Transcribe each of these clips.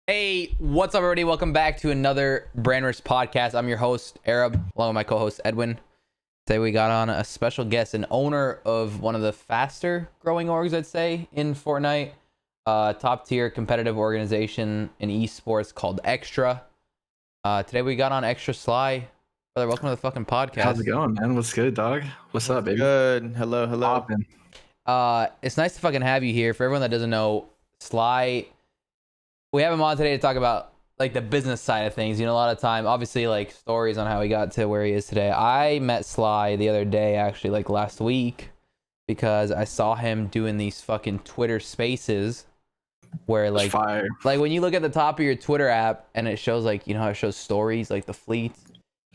Hey, what's up, everybody? Welcome back to another Branders podcast. I'm your host, Arab, along with my co-host, Edwin. Today we got on a special guest, an owner of one of the faster growing orgs, I'd say, in Fortnite. Top tier competitive organization in esports called XTRA. Today we got on XTRA SLY. Brother, welcome to the fucking podcast. How's it going, man? What's good, dog? What's up, baby? Good. Hello. Poppin'. It's nice to fucking have you here. For everyone that doesn't know, Sly, we have him on today to talk about like the business side of things. You know, a lot of time, obviously, like stories on how he got to where he is today. I met Sly the other day, actually, like last week, because I saw him doing these fucking Twitter Spaces, where like when you look at the top of your Twitter app and it shows like, you know how it shows stories, like the fleet,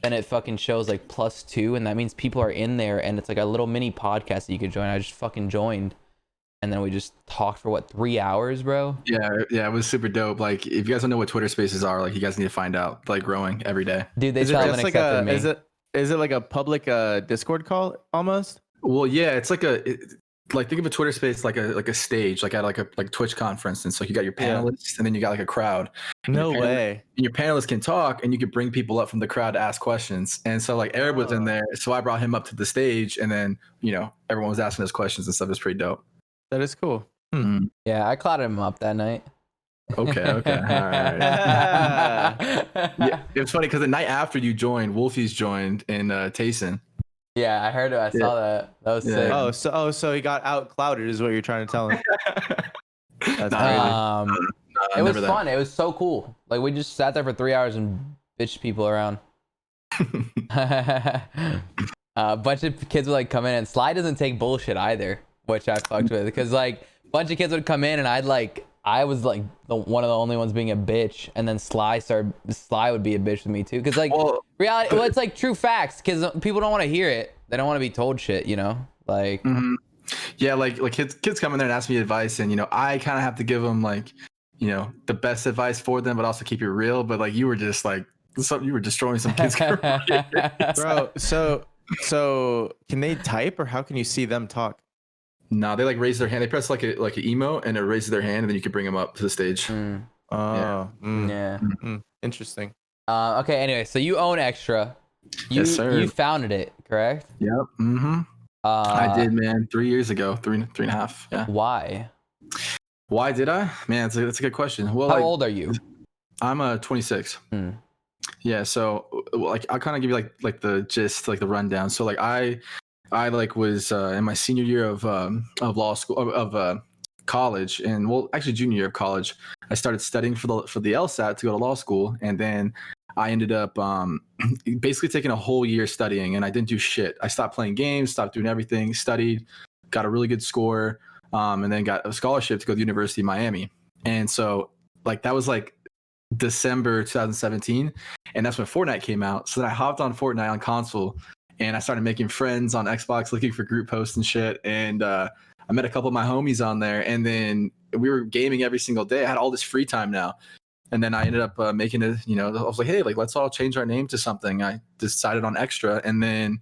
and it fucking shows like +2, and that means people are in there, and it's like a little mini podcast that you could join. I just fucking joined. And then we just talked for 3 hours, bro? Yeah, it was super dope. Like, if you guys don't know what Twitter Spaces are, like, you guys need to find out. Like, growing every day. Dude, they still haven't accepted me. Is it like a public Discord call almost? Well, yeah, it's like like think of a Twitter Space like a stage, like at like Twitch conference, and so you got your panelists, and then you got like a crowd. No way. And your panelists can talk, and you can bring people up from the crowd to ask questions. And so like Arab was in there, so I brought him up to the stage, and then everyone was asking us questions and stuff. It's pretty dope. That is cool. Mm-hmm. Yeah, I clouded him up that night. Okay. All right. Yeah, it was funny because the night after you joined, Wolfie's joined in Tayson. Yeah, I heard it. I saw that. That was sick. So he got out clouded is what you're trying to tell him. That's crazy. It was fun. It was so cool. Like, we just sat there for 3 hours and bitched people around. A bunch of kids would like come in, and Sly doesn't take bullshit either, which I fucked with, because like a bunch of kids would come in and I was like one of the only ones being a bitch, and then Sly would be a bitch with me too, because like reality, it's like true facts, because people don't want to hear it. They don't want to be told shit, like yeah, like kids come in there and ask me advice, and I kind of have to give them like the best advice for them, but also keep it real. But like you were just like you were destroying some kids' careers. Bro, so can they type, or how can you see them talk? No, they like raise their hand. They press like an emote, and it raises their hand, and then you can bring them up to the stage. Yeah. Interesting. Okay. Anyway, so you own XTRA. Yes, sir. You founded it, correct? Yep. Mm-hmm. I did, man. 3 years ago, three and a half. Yeah. Why did I? Man, it's a good question. Well, how old are you? I'm 26. Yeah. So like I'll kind of give you like the gist, like the rundown. So like I like was in my senior year of law school of college, and well, actually junior year of college, I started studying for the LSAT to go to law school, and then I ended up basically taking a whole year studying, and I didn't do shit. I stopped playing games, stopped doing everything, studied, got a really good score, and then got a scholarship to go to the University of Miami. And so like that was like December 2017, and that's when Fortnite came out. So then I hopped on Fortnite on console, and I started making friends on Xbox, looking for group posts and shit. And I met a couple of my homies on there, and then we were gaming every single day. I had all this free time now. And then I ended up making it, I was like, hey, like, let's all change our name to something. I decided on XTRA. And then,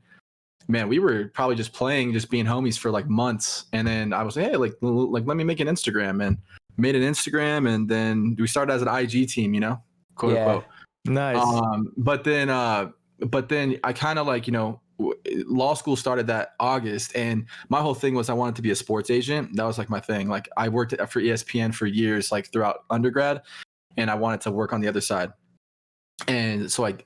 man, we were probably just playing, just being homies for like months. And then I was like, hey, like let me make an Instagram, and made an Instagram. And then we started as an IG team, quote unquote. Nice. But then I kind of like, law school started that August, and my whole thing was I wanted to be a sports agent. That was like my thing. Like I worked for ESPN for years, like throughout undergrad, and I wanted to work on the other side. And so I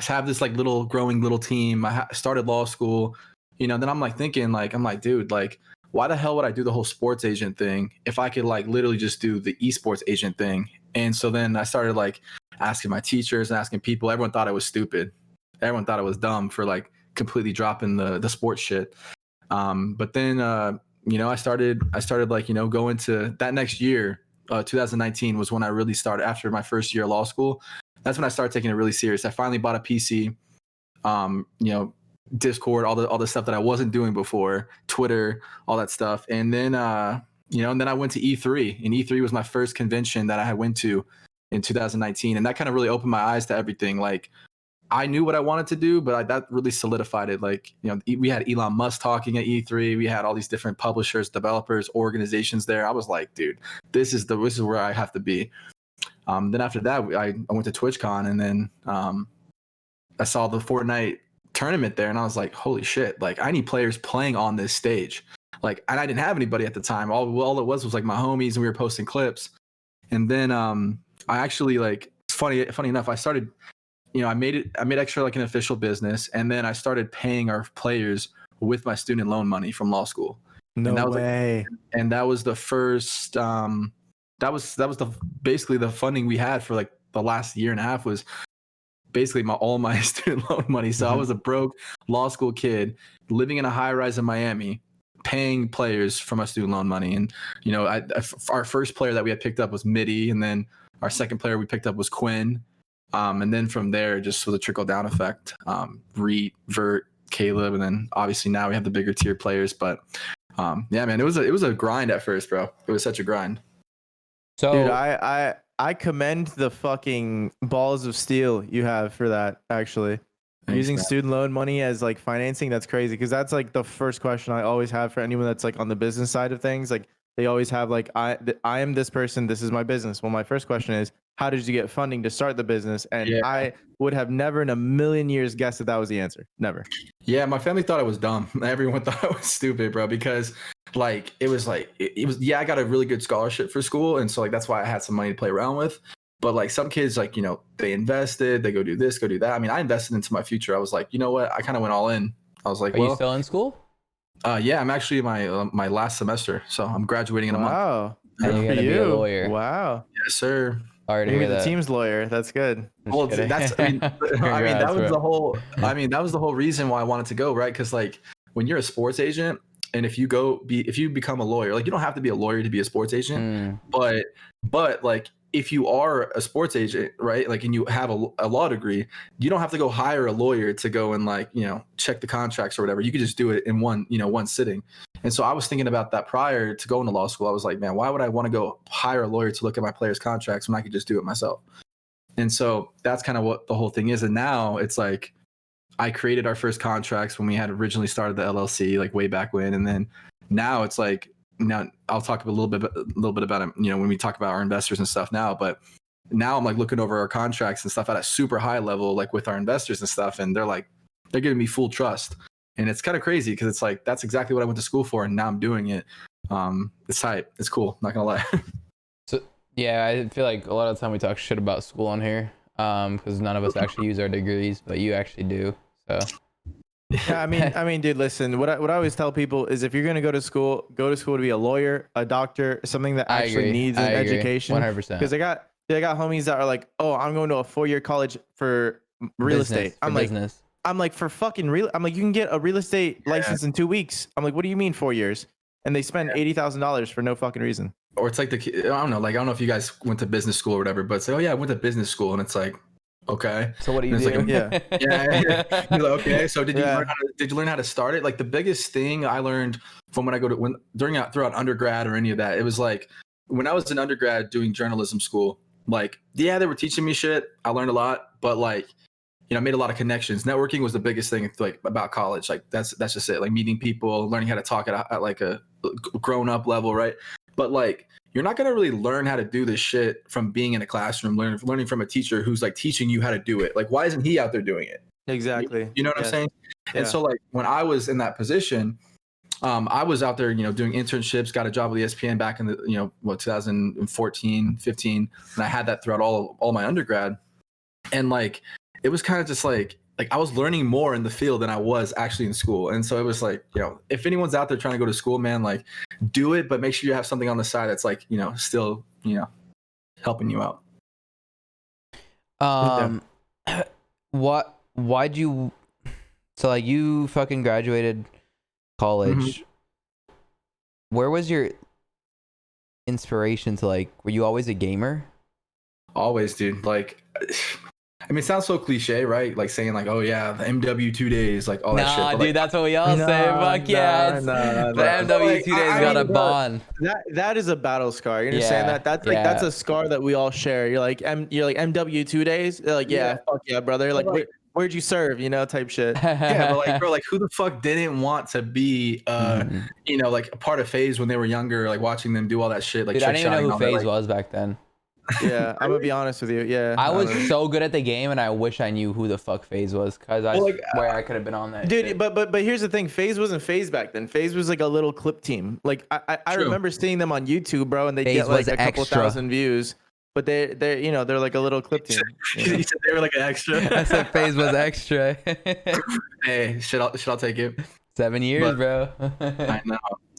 have this like growing little team. I started law school, then I'm like thinking like, dude, like why the hell would I do the whole sports agent thing if I could like literally just do the esports agent thing? And so then I started like asking my teachers and asking people. Everyone thought I was stupid. Everyone thought I was dumb for like completely dropping the sports shit. But then I started like going to that next year. 2019 was when I really started, after my first year of law school. That's when I started taking it really serious. I finally bought a PC, Discord, all the stuff that I wasn't doing before, Twitter, all that stuff. And then and then I went to E3, and E3 was my first convention that I had went to in 2019, and that kind of really opened my eyes to everything. Like I knew what I wanted to do, but that really solidified it. Like, we had Elon Musk talking at E3. We had all these different publishers, developers, organizations there. I was like, dude, this is where I have to be. Then after that, I went to TwitchCon, and then I saw the Fortnite tournament there, and I was like, holy shit, like I need players playing on this stage. Like, and I didn't have anybody at the time. All it was like my homies, and we were posting clips. And then I actually, like, funny enough, I started, I made XTRA like an official business, and then I started paying our players with my student loan money from law school. No and that way. And that was the first that was basically the funding we had for like the last year and a half, was basically all my student loan money. So I was a broke law school kid living in a high rise in Miami, paying players for my student loan money. And our first player that we had picked up was Mitty, and then our second player we picked up was Quinn. And then from there, just was a trickle down effect. Reet, Vert, Caleb, and then obviously now we have the bigger tier players. But yeah, man, it was a grind at first, bro. It was such a grind. So, dude, I commend the fucking balls of steel you have for that. Actually, Thanks, using man. student loan money as like financing, that's crazy, because that's like the first question I always have for anyone that's like on the business side of things. Like, they always have like, I am this person, this is my business. Well, my first question is, how did you get funding to start the business? And Yeah. I would have never in a million years guessed that was the answer. Never. Yeah, my family thought I was dumb. Everyone thought I was stupid, bro, because like it was I got a really good scholarship for school, and so like that's why I had some money to play around with. But like some kids, like, they invested, they go do this, go do that. I mean, I invested into my future. I was like, you know what? I kind of went all in. I was like, are you still in school? Yeah, I'm actually in my last semester, so I'm graduating in a month. Wow. And Good you're for gonna be a you. lawyer. Wow. Yes, sir. Sorry to You're hear the that. team's lawyer. That's good. Well, that's that was the whole. That was the whole reason why I wanted to go, right? Because like when you're a sports agent, and if you become a lawyer, like you don't have to be a lawyer to be a sports agent, but like if you are a sports agent, right, like, and you have a law degree, you don't have to go hire a lawyer to go and like check the contracts or whatever. You could just do it in one sitting. And so I was thinking about that prior to going to law school. I was like, man, why would I want to go hire a lawyer to look at my players' contracts when I could just do it myself? And so that's kind of what the whole thing is. And now it's like I created our first contracts when we had originally started the LLC, like way back when. And then now it's like, now I'll talk a little bit about it, when we talk about our investors and stuff now. But now I'm like looking over our contracts and stuff at a super high level, like with our investors and stuff. And they're giving me full trust. And it's kind of crazy because it's like, that's exactly what I went to school for. And now I'm doing it. It's hype. It's cool. Not going to lie. So, yeah, I feel like a lot of the time we talk shit about school on here because none of us actually use our degrees, but you actually do. So, yeah, I mean, dude, listen, what I always tell people is if you're going to go to school to be a lawyer, a doctor, something that actually needs an education. 100%. Because I got homies that are like, oh, I'm going to a 4-year college for real estate. I'm like, for fucking real. I'm like, you can get a real estate license in 2 weeks. I'm like, what do you mean 4 years? And they spend $80,000 for no fucking reason. Or it's like I don't know if you guys went to business school or whatever, but it's like, oh yeah, I went to business school, and it's like, okay. So what do you do? Like, yeah. You're like, okay. So did you learn how to start it? Like the biggest thing I learned from throughout undergrad or any of that, it was like when I was an undergrad doing journalism school, like, yeah, they were teaching me shit. I learned a lot, but like, I made a lot of connections. Networking was the biggest thing like about college. Like that's just it. Like meeting people, learning how to talk at like a grown up level, right? But like, you're not going to really learn how to do this shit from being in a classroom, learning from a teacher who's like teaching you how to do it. Like, why isn't he out there doing it? Exactly. You know what I'm saying? Yeah. And so like when I was in that position, I was out there, doing internships, got a job with ESPN back in the, 2014, 15. And I had that throughout all my undergrad. And like, it was kind of just like I was learning more in the field than I was actually in school. And so it was like, if anyone's out there trying to go to school, man, like do it, but make sure you have something on the side that's like, still, helping you out. Why'd you, so like you fucking graduated college. Where was your inspiration to like, were you always a gamer? Always, dude. Like, I mean, it sounds so cliche, right? Like saying like, oh yeah, the MW 2 days, like all that shit. Nah, But, dude, like, that's what we all say. Fuck yeah. The MW 2 days got a bond. That is a battle scar. You understand that? That's like that's a scar that we all share. You're like MW 2 days. They're like, yeah, fuck yeah, brother. Like, where'd you serve? Type shit. Yeah, but like, bro, like who the fuck didn't want to be like a part of FaZe when they were younger, like watching them do all that shit, like dude, I didn't even know who FaZe that, like, was back then. Yeah, I'm gonna be honest with you. Yeah, I was don't know. so good at the game, and I wish I knew who the fuck FaZe was, because I swear I could have been on that. Dude, shit. but here's the thing. FaZe wasn't FaZe back then. FaZe was like a little clip team. Like I True. remember seeing them on YouTube, bro, and they FaZe get like was a couple extra. thousand views. But they're you know, they're like a little clip team. You said they were like an extra. I said FaZe was extra. Hey, should I take it? 7 years, But- bro. I know.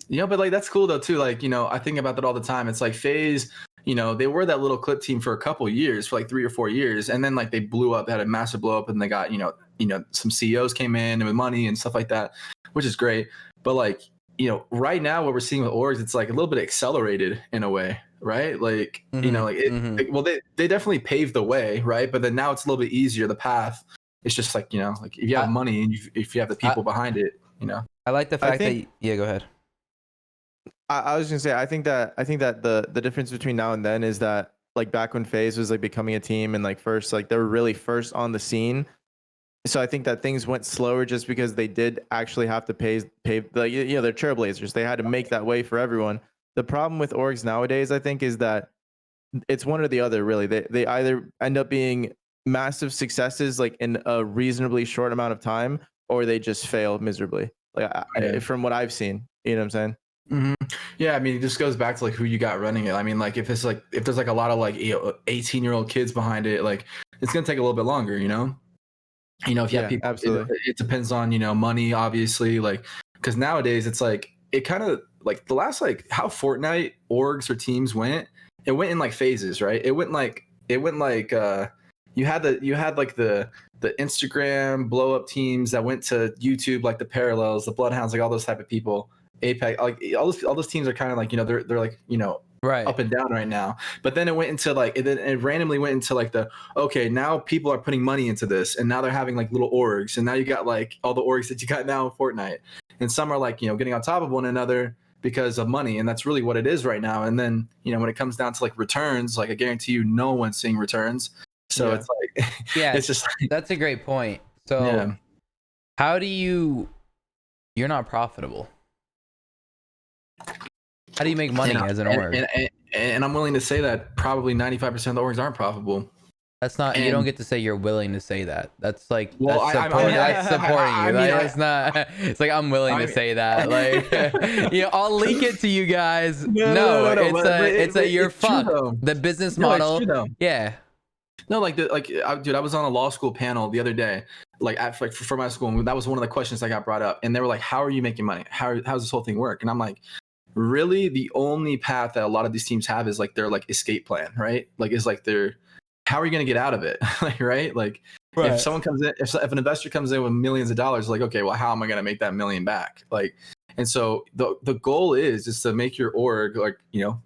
You know, but like that's cool though too. Like, you know, I think about that all the time. It's like FaZe, you know, they were that little clip team for a couple years, for like 3 or 4 years, and then like they blew up, had a massive blow up, and they got, you know, some CEOs came in with money and stuff like that, which is great. But like, you know, right now what we're seeing with orgs, it's like a little bit accelerated in a way, right? Like, you know, like, like, well, they definitely paved the way, right? But then now it's a little bit easier. The path, it's just like, you know, like if you have money and if you have the people behind it, you know. I like the fact that yeah, go ahead. I was gonna say I think that the difference between now and then is that like back when FaZe was like becoming a team and like first like they were really first on the scene. So I think that things went slower just because they did actually have to pay like, you know, they're trailblazers. They had to make that way for everyone. The problem with orgs nowadays, I think, is that it's one or the other. Really, they either end up being massive successes like in a reasonably short amount of time, or they just fail miserably. Like from what I've seen, you know what I'm saying? Mm-hmm. Yeah, I mean, it just goes back to like who you got running it. I mean, like if there's like a lot of like 18-year-old kids behind it, like it's gonna take a little bit longer, you know. You know, if you have people, absolutely. It depends on, you know, money, obviously, like because nowadays it's like it kind of like the last like how Fortnite orgs or teams went, it went in like phases, right? It went like you had like the Instagram blow up teams that went to YouTube, like the Parallels, the Bloodhounds, like all those type of people. Apex, like all those teams are kind of like, you know, they're like, you know, right up and down right now. But then it went into like it randomly went into like okay, now people are putting money into this, and now they're having like little orgs, and now you got like all the orgs that you got now in Fortnite, and some are like, you know, getting on top of one another because of money, and that's really what it is right now. And then, you know, when it comes down to like returns, like I guarantee you no one's seeing returns, so it's like yeah, it's just like, that's a great point. So how do you're not profitable? How do you make money as an org? And I'm willing to say that probably 95% of the orgs aren't profitable. That's not. You don't get to say you're willing to say that. That's like well, that's supporting you. Like, it's not. It's like I'm willing to say that. Like, you know, I'll leak it to you guys. No, it's you're fucked. The business model. Yeah. No, dude, I was on a law school panel the other day, like for my school, and that was one of the questions that got brought up, and they were like, "How are you making money? How's this whole thing work?" And I'm like, really, the only path that a lot of these teams have is like their like escape plan, right? Like is like how are you going to get out of it? Like, right? Like if someone comes in, if an investor comes in with millions of dollars, like, okay, well, how am I going to make that million back? Like, and so the goal is to make your org like, you know,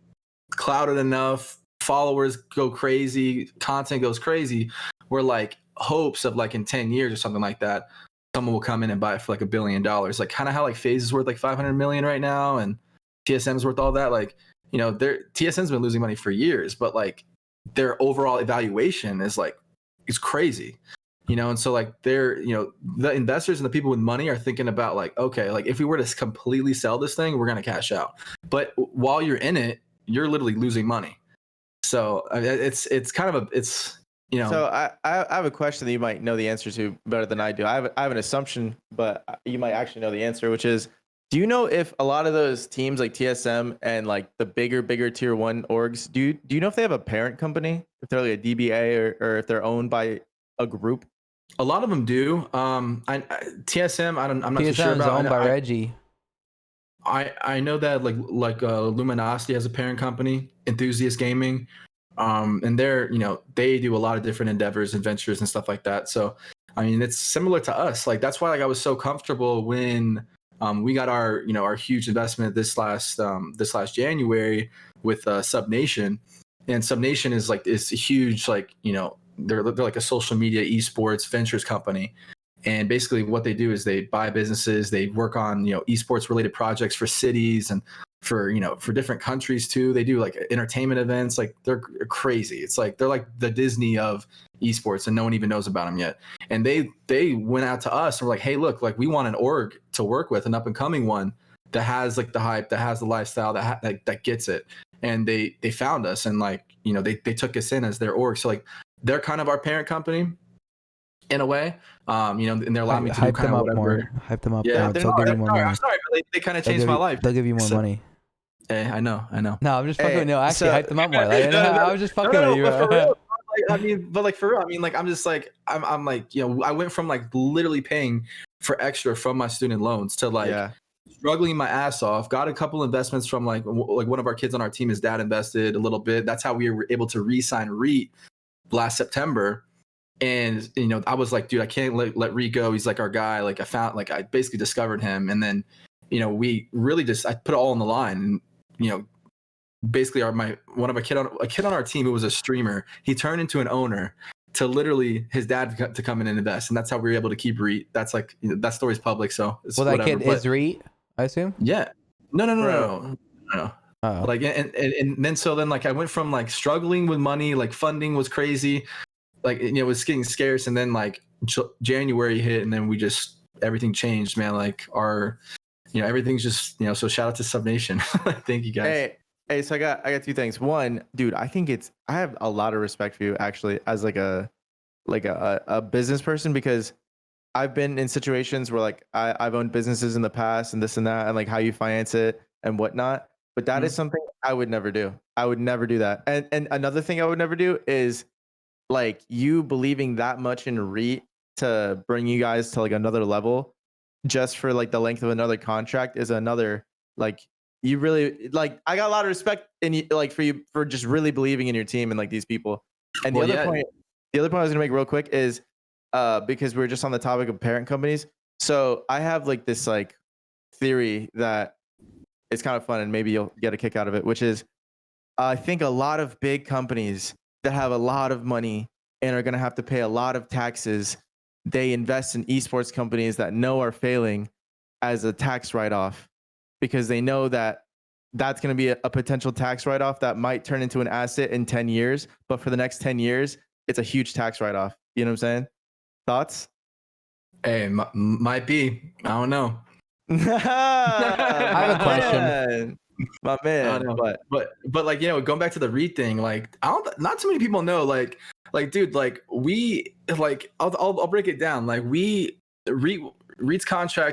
clouded enough, followers go crazy, content goes crazy, where like hopes of like in 10 years or something like that, someone will come in and buy it for like $1 billion. Like kind of how like FaZe is worth like 500 million right now, and TSM's worth all that. Like, you know, TSM's been losing money for years, but like their overall evaluation is like, it's crazy, you know? And so like you know, the investors and the people with money are thinking about like, okay, like if we were to completely sell this thing, we're going to cash out. But while you're in it, you're literally losing money. So it's kind of you know. So I have a question that you might know the answer to better than I do. I have an assumption, but you might actually know the answer, which is, do you know if a lot of those teams like TSM and like the bigger tier 1 orgs, do you know if they have a parent company, if they're like a DBA or if they're owned by a group? A lot of them do. TSM, I'm not too sure TSM is about. owned by Reggie. I know that like Luminosity has a parent company, Enthusiast Gaming, and they're, you know, they do a lot of different endeavors and ventures and stuff like that. So I mean, it's similar to us. Like that's why like I was so comfortable when we got our, you know, our huge investment this last January with SubNation, and SubNation is like this huge, like, you know, they're like a social media esports ventures company. And basically what they do is they buy businesses, they work on, you know, esports related projects for cities and for, you know, for different countries too. They do like entertainment events. Like they're crazy. It's like they're like the Disney of esports, and no one even knows about them yet. And they went out to us and were like, hey, look, like we want an org to work with, an up and coming one, has like the hype, that has the lifestyle, that gets it. And they found us, and like, you know, they took us in as their org. So like they're kind of our parent company in a way. You know, and they're allowing me to do kind of whatever. Hype them up. Yeah, They'll give you more money. I'm sorry, but they kind of changed my life. They'll give you more money. Hey, I know. No, I'm just fucking with you. No, actually, hype them up more. Like, I was just fucking with you. But for real, like, I mean, but like for real, I mean, like I'm just like I'm like, you know, I went from like literally paying for extra from my student loans to like struggling my ass off. Got a couple investments from like one of our kids on our team. His dad invested a little bit. That's how we were able to re-sign Reet last September. And you know, I was like, dude, I can't let Reet go. He's like our guy. Like I basically discovered him, and then you know, we really I put it all on the line. And you know, basically a kid on our team who was a streamer, he turned into an owner to literally his dad to come in and invest, and that's how we were able to keep Reet. That's like, you know, that story's public, so it's that kid is Reet, I assume. Yeah, no. Oh. Like and then like I went from like struggling with money, like funding was crazy, like, you know, it was getting scarce, and then like January hit, and then we just everything changed, man. Like you know, everything's just, you know, so shout out to Sub Nation. Thank you guys. Hey, so I got two things. One, dude, I have a lot of respect for you actually as like a business person, because I've been in situations where like I've owned businesses in the past and this and that, and like how you finance it and whatnot. But that is something I would never do. I would never do that. And another thing I would never do is like you believing that much in Reet to bring you guys to like another level just for like the length of another contract is another, like, you really, like, I got a lot of respect in you, like, for you for just really believing in your team and like these people. And the other point I was gonna make real quick is because we're just on the topic of parent companies. So I have like this like theory that it's kind of fun and maybe you'll get a kick out of it, which is I think a lot of big companies that have a lot of money and are gonna have to pay a lot of taxes, they invest in esports companies that know are failing as a tax write-off, because they know that that's going to be a potential tax write-off that might turn into an asset in 10 years. But for the next 10 years, it's a huge tax write-off. You know what I'm saying? Thoughts? Hey, might be. I don't know. I have a question. My man. But like, you know, going back to the Reet thing, like, not too many people know, like, dude, like we, like, I'll break it down. Like Reet's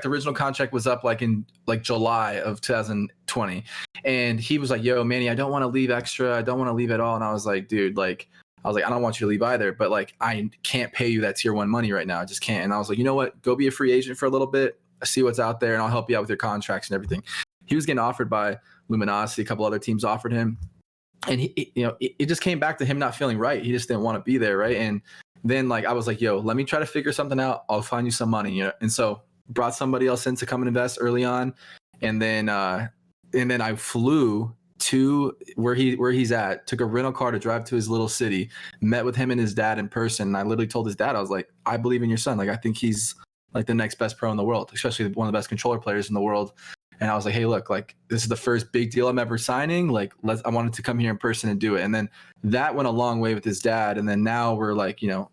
original contract was up like in like July of 2020, and he was like, yo, Manny, I don't want to leave XTRA, I don't want to leave at all. And I was like, dude, like, I don't want you to leave either, but like, I can't pay you that tier 1 money right now, I just can't. And I was like, you know what, go be a free agent for a little bit, see what's out there, and I'll help you out with your contracts and everything. He was getting offered by Luminosity, a couple other teams offered him, and he, you know, it just came back to him not feeling right. He just didn't want to be there, right? And then like I was like, yo, let me try to figure something out, I'll find you some money, you know. And so brought somebody else in to come and invest early on, and then I flew to where he's at, took a rental car to drive to his little city, met with him and his dad in person, and I literally told his dad, I was like, I believe in your son, like I think he's like the next best pro in the world, especially one of the best controller players in the world. And I was like, hey, look, like this is the first big deal I'm ever signing. Like, I wanted to come here in person and do it. And then that went a long way with his dad. And then now we're like, you know,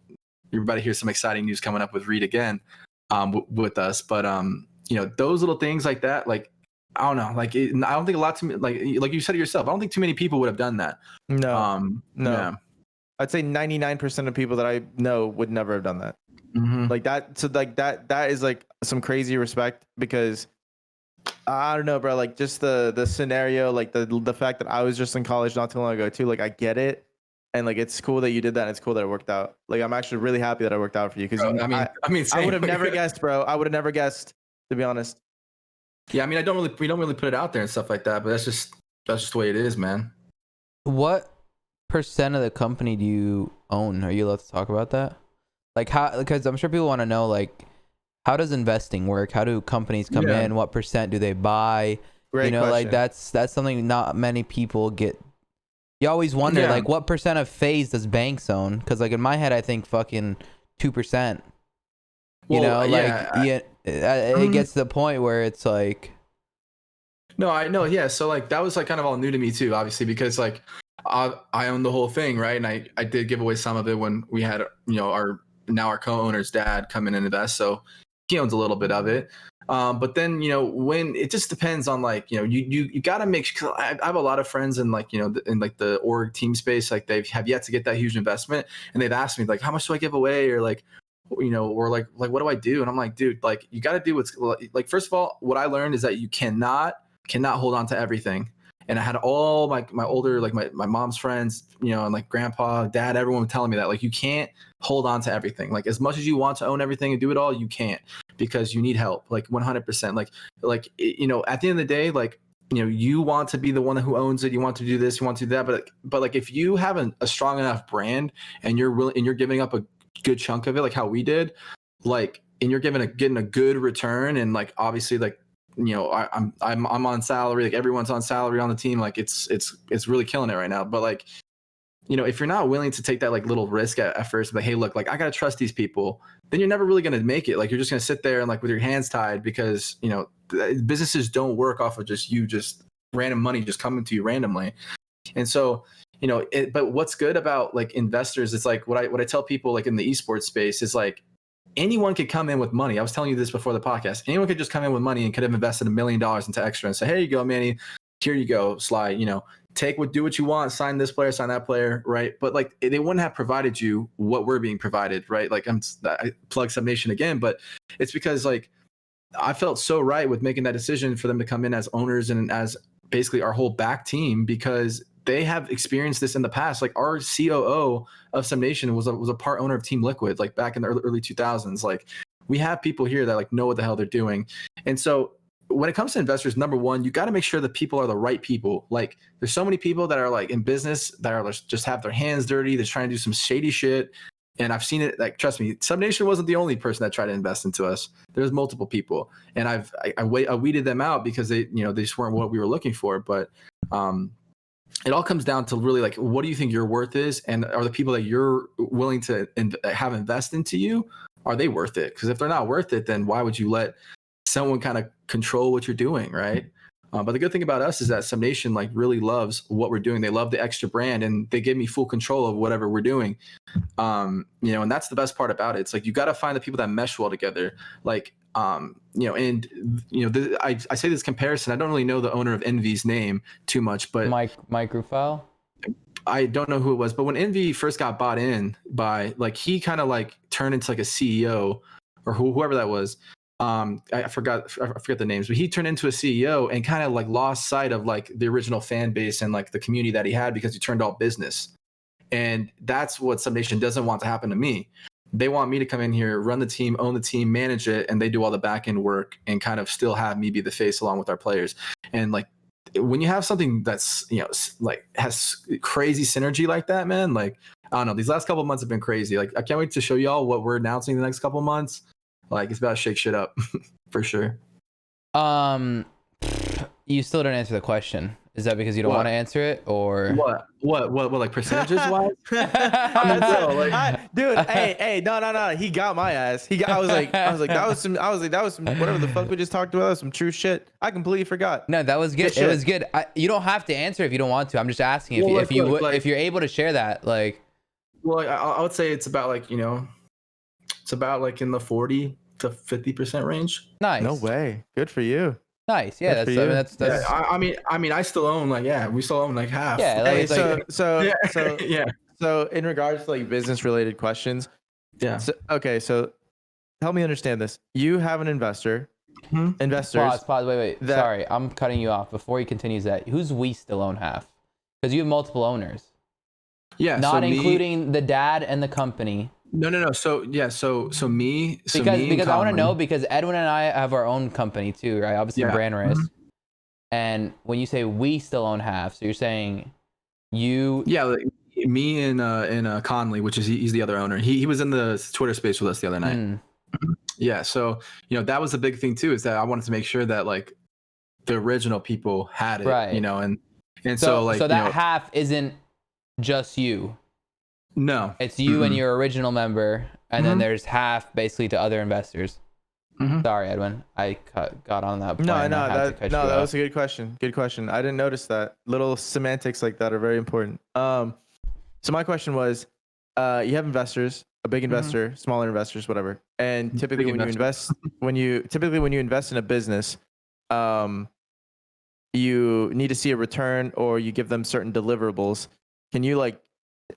you're about to hear some exciting news coming up with Reet again, with us. But you know, those little things like that, like, I don't know, like I don't think a lot to like you said it yourself, I don't think too many people would have done that. No. Yeah. I'd say 99% of people that I know would never have done that. Mm-hmm. Like that. So like that is like some crazy respect, because I don't know, bro. Like just the scenario, like the fact that I was just in college not too long ago too. Like I get it, and like it's cool that you did that, and it's cool that it worked out. Like I'm actually really happy that it worked out for you, because I would have never guessed, bro. I would have never guessed, to be honest. Yeah, I mean, we don't really put it out there and stuff like that, but that's just the way it is, man. What percent of the company do you own? Are you allowed to talk about that? Like how? Because I'm sure people want to know, like, how does investing work? How do companies come in? What percent do they buy? Great question. Like that's something not many people get. You always wonder, like, what percent of FaZe does banks own? Because like in my head, I think fucking 2%. You know, like it gets to the point where it's like. No, I know. Yeah. So like that was like kind of all new to me too, obviously, because like I own the whole thing, right? And I did give away some of it when we had, you know, our co-owner's dad come in and invest. So he owns a little bit of it. But then, when it just depends on like, you got to make sure. I have a lot of friends in like, in like the org team space, like they have yet to get that huge investment, and they've asked me like, how much do I give away, or like, or like what do I do? And I'm like, dude, like you got to do what's like. First of all, what I learned is that you cannot hold on to everything. And I had all my older, like my mom's friends, and like grandpa, dad, everyone telling me that like you can't hold on to everything. Like as much as you want to own everything and do it all, you can't, because you need help. Like 100%. Like at the end of the day, like you want to be the one who owns it. You want to do this, you want to do that. But like if you have a strong enough brand and you're giving up a good chunk of it, like how we did, like, and you're getting a good return, and like obviously like. I'm on salary, like everyone's on salary on the team, like it's really killing it right now. But like, if you're not willing to take that like little risk at first, like, hey, look, like I gotta trust these people, then you're never really gonna make it. Like you're just gonna sit there and like with your hands tied, because businesses don't work off of just random money just coming to you randomly. And so but what's good about like investors, it's like what I tell people like in the esports space is like, anyone could come in with money. I was telling you this before the podcast. Anyone could just come in with money and could have invested $1 million into XTRA and say, here you go, Manny. Here you go, Sly. Do what you want. Sign this player, sign that player, right? But like they wouldn't have provided you what we're being provided, right? Like I plug SubNation again, but it's because like I felt so right with making that decision for them to come in as owners and as basically our whole back team, because they have experienced this in the past. Like our COO of SubNation was a part owner of Team Liquid, like back in the early 2000s. Like we have people here that like know what the hell they're doing. And so when it comes to investors, number one, you got to make sure that people are the right people. Like there's so many people that are like in business that are just have their hands dirty. They're trying to do some shady shit. And I've seen it. Like, trust me, SubNation wasn't the only person that tried to invest into us. There's multiple people, and I weeded them out because they just weren't what we were looking for. But it all comes down to really like, what do you think your worth is, and are the people that you're willing to have invest into you, are they worth it? Because if they're not worth it, then why would you let someone kind of control what you're doing, right? But the good thing about us is that SubNation like really loves what we're doing. They love the XTRA brand, and they give me full control of whatever we're doing. And that's the best part about it. It's like you got to find the people that mesh well together. Like, I say this comparison. I don't really know the owner of Envy's name too much, but Mike Rufal. I don't know who it was, but when Envy first got bought in by, like, he kind of like turned into like a CEO or whoever that was. I forgot the names, but he turned into a CEO and kind of like lost sight of like the original fan base and like the community that he had, because he turned all business. And that's what SubNation doesn't want to happen to me. They want me to come in here, run the team, own the team, manage it, and they do all the back end work and kind of still have me be the face along with our players. And like when you have something that's like has crazy synergy like that, man, like I don't know, these last couple of months have been crazy. Like I can't wait to show y'all what we're announcing the next couple of months. Like it's about to shake shit up for sure. You still don't answer the question. Is that because you don't want to answer it, or what like percentages wise? Dude, hey, no. He got my ass. I was like, that was some whatever the fuck we just talked about. That was some true shit. I completely forgot. No, that was good. It was good. You don't have to answer if you don't want to. I'm just asking if you're able to share that. Like, well, I would say it's about like it's about like in the 40 to 50% range. Nice. No way. Good for you. Nice. Yeah, that's. Yeah, I mean, I still own we still own like half. Yeah. Like, hey, so yeah. So in regards to like business related questions. Yeah. So help me understand this. You have an investor. Mm-hmm. Investors. Pause. Wait. Sorry, I'm cutting you off before he continues that. Who's we still own half? Because you have multiple owners. Yeah. Not including the dad and the company. No. So me. Because I want to know, because Edwin and I have our own company too, right? Obviously, Brand Risk. Mm-hmm. And when you say we still own half, so you're saying you. Yeah, like me and Conley, which is he's the other owner. He was in the Twitter space with us the other night. Mm. Yeah, so that was the big thing too, is that I wanted to make sure that like the original people had it, right? And so like that half isn't just you. No, it's you and your original member, and then there's half basically to other investors. Sorry, Edwin, I got on that. No, that was a good question. Good question. I didn't notice that. Little semantics like that are very important. So my question was, you have investors. a big investor, smaller investors, whatever. And typically Big when you invest in a business, you need to see a return or you give them certain deliverables. Can you like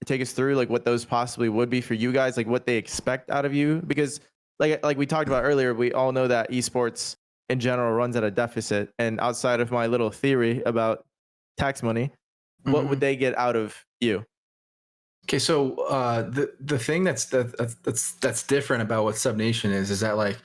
take us through like what those possibly would be for you guys, like what they expect out of you? Because like we talked about earlier, we all know that esports in general runs at a deficit. And outside of my little theory about tax money, what would they get out of you? Okay, so the thing that's different about what SubNation is that like,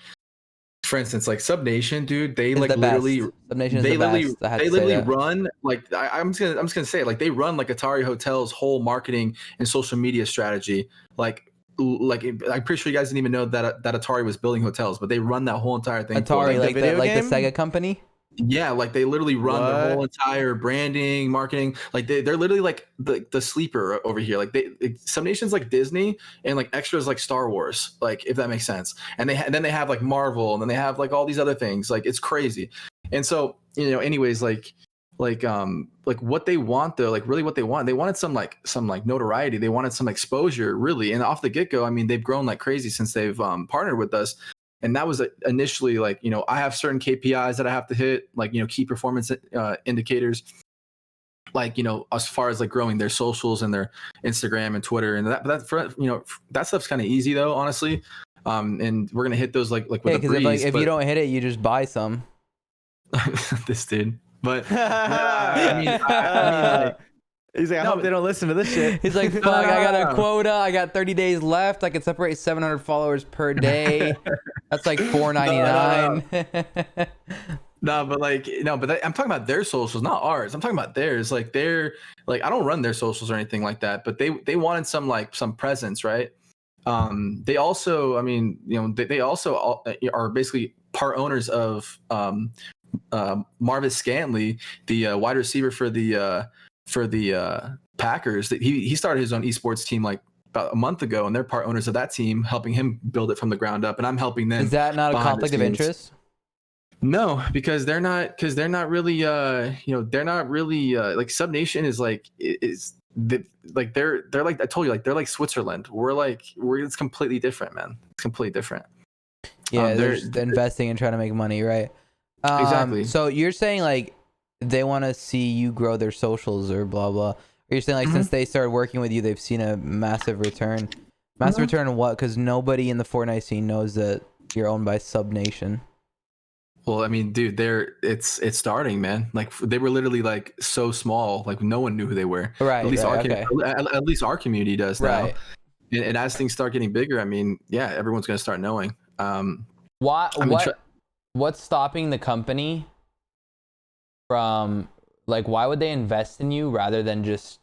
for instance, like SubNation, dude, they like literally SubNation is the best. they literally run like I'm just gonna say it, like they run like Atari Hotel's whole marketing and social media strategy. Like I'm pretty sure you guys didn't even know that Atari was building hotels, but they run that whole entire thing. Atari, like the Sega company. Yeah, like they literally run their whole entire branding, marketing. Like they're literally like the sleeper over here. Like SubNation's like Disney, and like XTRA's like Star Wars. Like if that makes sense. And then they have like Marvel, and then they have like all these other things. Like it's crazy. And so anyways, like what they want though, like really what they wanted some notoriety. They wanted some exposure, really. And off the get go, I mean, they've grown like crazy since they've partnered with us. And that was initially like, I have certain KPIs that I have to hit, like, key performance indicators, like, as far as like growing their socials and their Instagram and Twitter. And that stuff's kind of easy though, honestly. And we're going to hit those like with a breeze. If you don't hit it, you just buy some. This dude. But he's like, I hope they don't listen to this shit. He's like, fuck, I got a quota. I got 30 days left. I can separate 700 followers per day. That's like $4.99. No, but I'm talking about their socials, not ours. I'm talking about theirs. Like they're like, I don't run their socials or anything like that, but they wanted some presence, right? They also, I mean, they also are basically part owners of Marvis Scantley, the wide receiver for the Packers. That he started his own esports team like about a month ago, and they're part owners of that team, helping him build it from the ground up, and I'm helping them. Is that not a conflict of interest? No, because they're not really like SubNation is like they're like, I told you, like they're like Switzerland. It's completely different, man. It's completely different. Yeah, they're investing and trying to make money, right? Exactly. So you're saying like they want to see you grow their socials or blah blah. Or you're saying like since they started working with you, they've seen a massive return. Massive return in what? Because nobody in the Fortnite scene knows that you're owned by SubNation. Well, I mean, dude, it's starting, man. Like they were literally like so small, like no one knew who they were. Right. At least our community does now. Right. And as things start getting bigger, I mean, yeah, everyone's gonna start knowing. What's stopping the company from like, why would they invest in you rather than just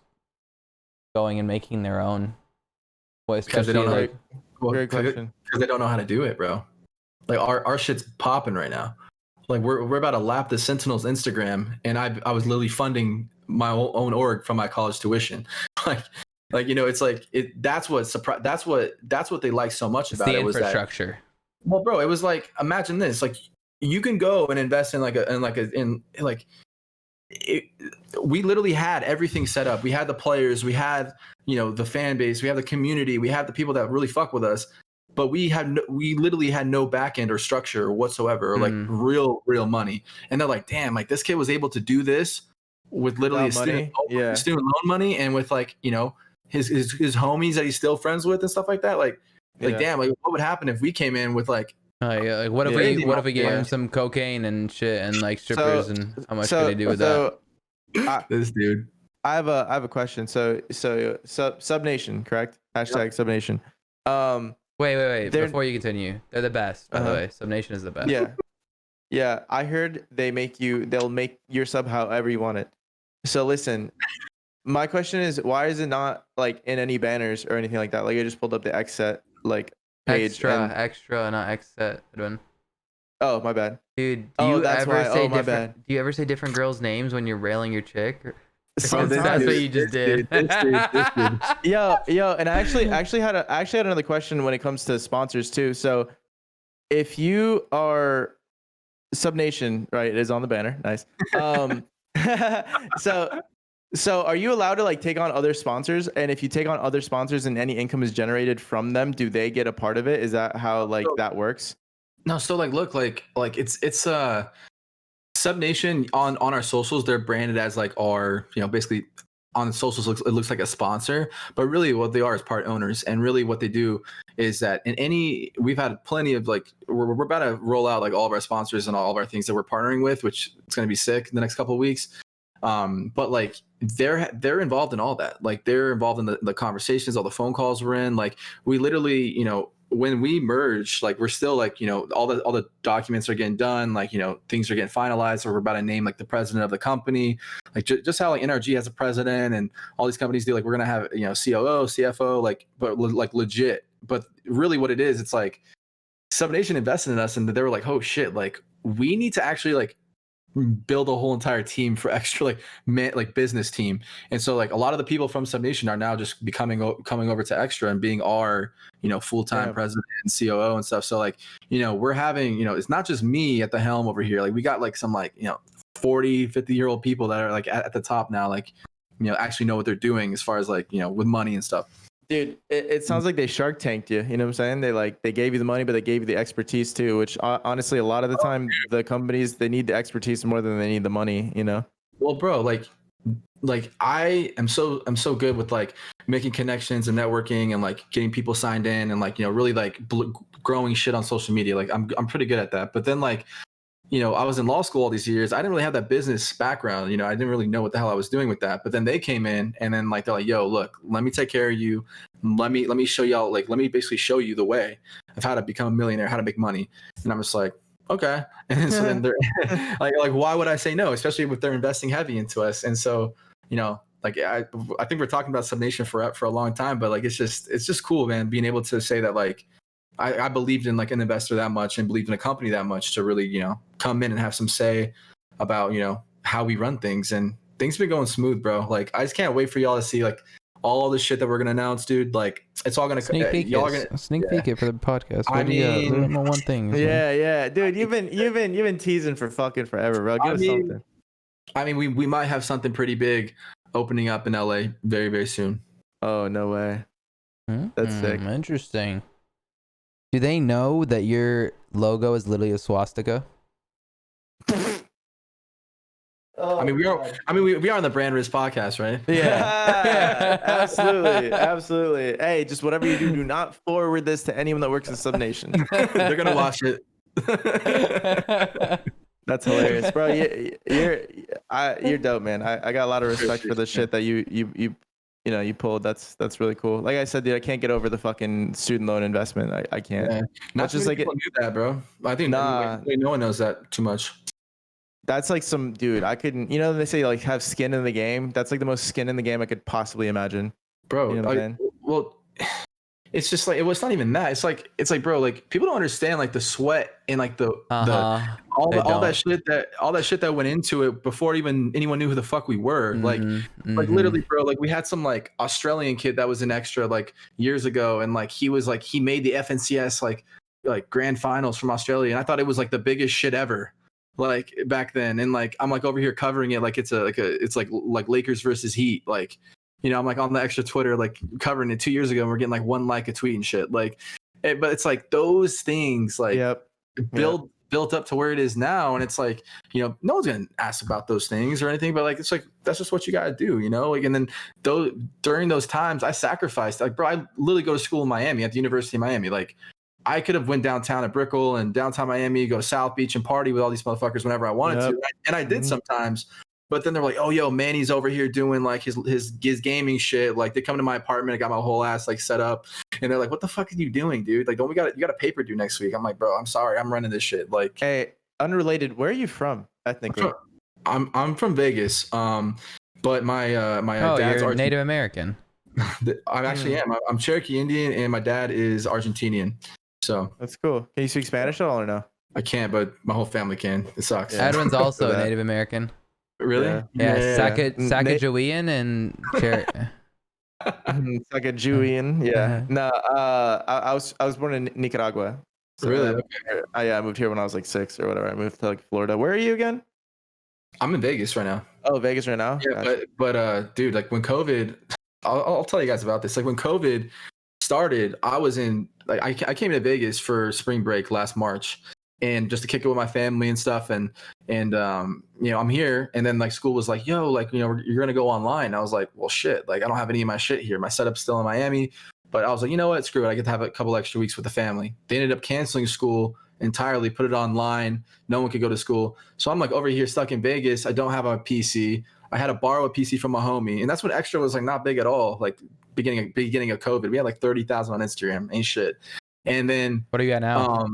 going and making their own? Because they don't know. Because they don't know how to do it, bro. Like our shit's popping right now. Like we're about to lap the Sentinel's Instagram, and I was literally funding my own org from my college tuition. It's like that's what they like so much about it was that infrastructure. Well, bro, it was like, imagine this, like you can go and invest in we literally had everything set up. We had the players, we had, the fan base, we have the community, we have the people that really fuck with us, but we literally had no back end or structure whatsoever, or like real money. And they're like, damn, like this kid was able to do this with literally student loan money, and with like, his homies that he's still friends with and stuff like that. Damn, like what would happen if we came in with like, like what if we gave him some cocaine and shit and like strippers, and how much could they do with that? This dude. I have a question. So SubNation, correct? Hashtag SubNation. Wait. Before you continue, they're the best, by the way. SubNation is the best. Yeah. I heard they'll make your sub however you want it. So listen, my question is, why is it not like in any banners or anything like that? Like I just pulled up the XSET like page. XTRA, not XSET. Oh, my bad. Dude, do you ever say different girls' names when you're railing your chick? Sometimes. That's what you just did. This dude. Yo, and I actually had another question when it comes to sponsors too. So if you are SubNation, right, it is on the banner. Nice. So So are you allowed to like take on other sponsors? And if you take on other sponsors and any income is generated from them, do they get a part of it? Is that how like that works? No, so like look, like it's Sub Nation on our socials, they're branded as like our, basically on the socials it looks like a sponsor, but really what they are is part owners. And really what they do is that we've had plenty of like we're about to roll out like all of our sponsors and all of our things that we're partnering with, which it's going to be sick in the next couple of weeks. But like they're involved in all that. Like they're involved in the conversations, all the phone calls we're in. Like we literally, when we merge, like we're still like, all the documents are getting done, like, things are getting finalized, or we're about to name like the president of the company, like just how like NRG has a president and all these companies do. Like we're gonna have COO, CFO, like, but like legit. But really what it is, it's like Sub Nation invested in us, and they were like, oh shit, like we need to actually like build a whole entire team for XTRA like business team. And so like a lot of the people from Sub Nation are now just coming over to XTRA and being our full-time president and COO and stuff. So like we're having it's not just me at the helm over here. Like we got like some like 40 50-year-old people that are like at the top now, like actually know what they're doing as far as like with money and stuff. Dude, it sounds like they Shark Tanked you. You know what I'm saying? They gave you the money, but they gave you the expertise too. Which honestly, a lot of the time, the companies they need the expertise more than they need the money. Well, bro, like I am so good with like making connections and networking and like getting people signed in and like really like growing shit on social media. Like I'm pretty good at that. But then like I was in law school all these years. I didn't really have that business background. I didn't really know what the hell I was doing with that. But then they came in and then like they're like, yo, look, let me take care of you. Let me show y'all, like, let me basically show you the way of how to become a millionaire, how to make money. And I'm just like, okay. And so then they're like, why would I say no? Especially if they're investing heavy into us. And so, like I think we're talking about Sub Nation for a long time, but like it's just cool, man, being able to say that like I believed in like an investor that much and believed in a company that much to really, come in and have some say about, how we run things. And things been going smooth, bro. Like I just can't wait for y'all to see like all the shit that we're gonna announce, dude. Like it's all gonna sneak peek. Peek it for the podcast. What do you one thing? Yeah, dude. You've been teasing for fucking forever, bro. Give us something. I mean, we might have something pretty big opening up in LA very, very soon. Oh, no way. That's sick. Interesting. Do they know that your logo is literally a swastika? I mean, we are on the Brand Risk podcast, right? Yeah, absolutely. Hey, just whatever you do not forward this to anyone that works in Sub Nation. They're gonna watch it. That's hilarious, bro. You're dope, man. I got a lot of respect for the shit that you pulled. That's really cool. Like I said, dude, I can't get over the fucking student loan investment. I can't. Yeah. Not just like people knew that, bro. I think no one knows that too much. That's like some dude. I couldn't. They say like have skin in the game. That's like the most skin in the game I could possibly imagine, bro. Well, it's just like it's not even that. It's like bro, like people don't understand like the sweat and like the all that shit that went into it before even anyone knew who the fuck we were. Like literally, bro. Like we had some like Australian kid that was in XTRA like years ago, and like he made the FNCS like grand finals from Australia, and I thought it was like the biggest shit ever. Like back then, and like I'm like over here covering it like it's like Lakers versus Heat, like I'm like on the XTRA Twitter like covering it 2 years ago, and we're getting like 1 like a tweet and shit, like but it's like those things like built up to where it is now, and it's like no one's gonna ask about those things or anything, but like it's like that's just what you gotta do, like. And then during those times I sacrificed, like bro, I literally go to school in Miami at the University of Miami, like I could have went downtown at Brickell and downtown Miami, go to South Beach and party with all these motherfuckers whenever I wanted to. And I did sometimes, but then they're like, oh, yo, Manny's over here doing like his gaming shit. Like they come to my apartment, I got my whole ass like set up, and they're like, what the fuck are you doing, dude? Like, you got a paper due next week. I'm like, bro, I'm sorry, I'm running this shit. Like, hey, unrelated, where are you from ethnically? I'm from Vegas. But my dad's you're Native American. I actually am. I'm Cherokee Indian, and my dad is Argentinian. So that's cool. Can you speak Spanish at all or no? I can't, but my whole family can. It sucks. Yeah. Edwin's also a Native American. Really? Yeah. Sacagawean and Sacagawean. Yeah. No. I was born in Nicaragua. So really? I moved here when I was like 6 or whatever. I moved to like Florida. Where are you again? I'm in Vegas right now. Oh, Vegas right now. Yeah, Gotcha. but dude, like when COVID, I'll tell you guys about this. Like when COVID started, I was in like I came to Vegas for spring break last March, and just to kick it with my family and stuff, and you know, I'm here, and then like school was like, yo, like, you know, you're gonna go online. I was like, well, shit, like I don't have any of my shit here. My setup's still in Miami, but I was like, you know what, screw it. I get to have a couple extra weeks with the family. They ended up canceling school entirely, put it online. No one could go to school, so I'm like over here stuck in Vegas. I don't have a PC. I had to borrow a PC from a homie, and that's when XTRA was like not big at all. Like beginning of COVID, we had like 30,000 on Instagram, ain't shit. And then What are you at now?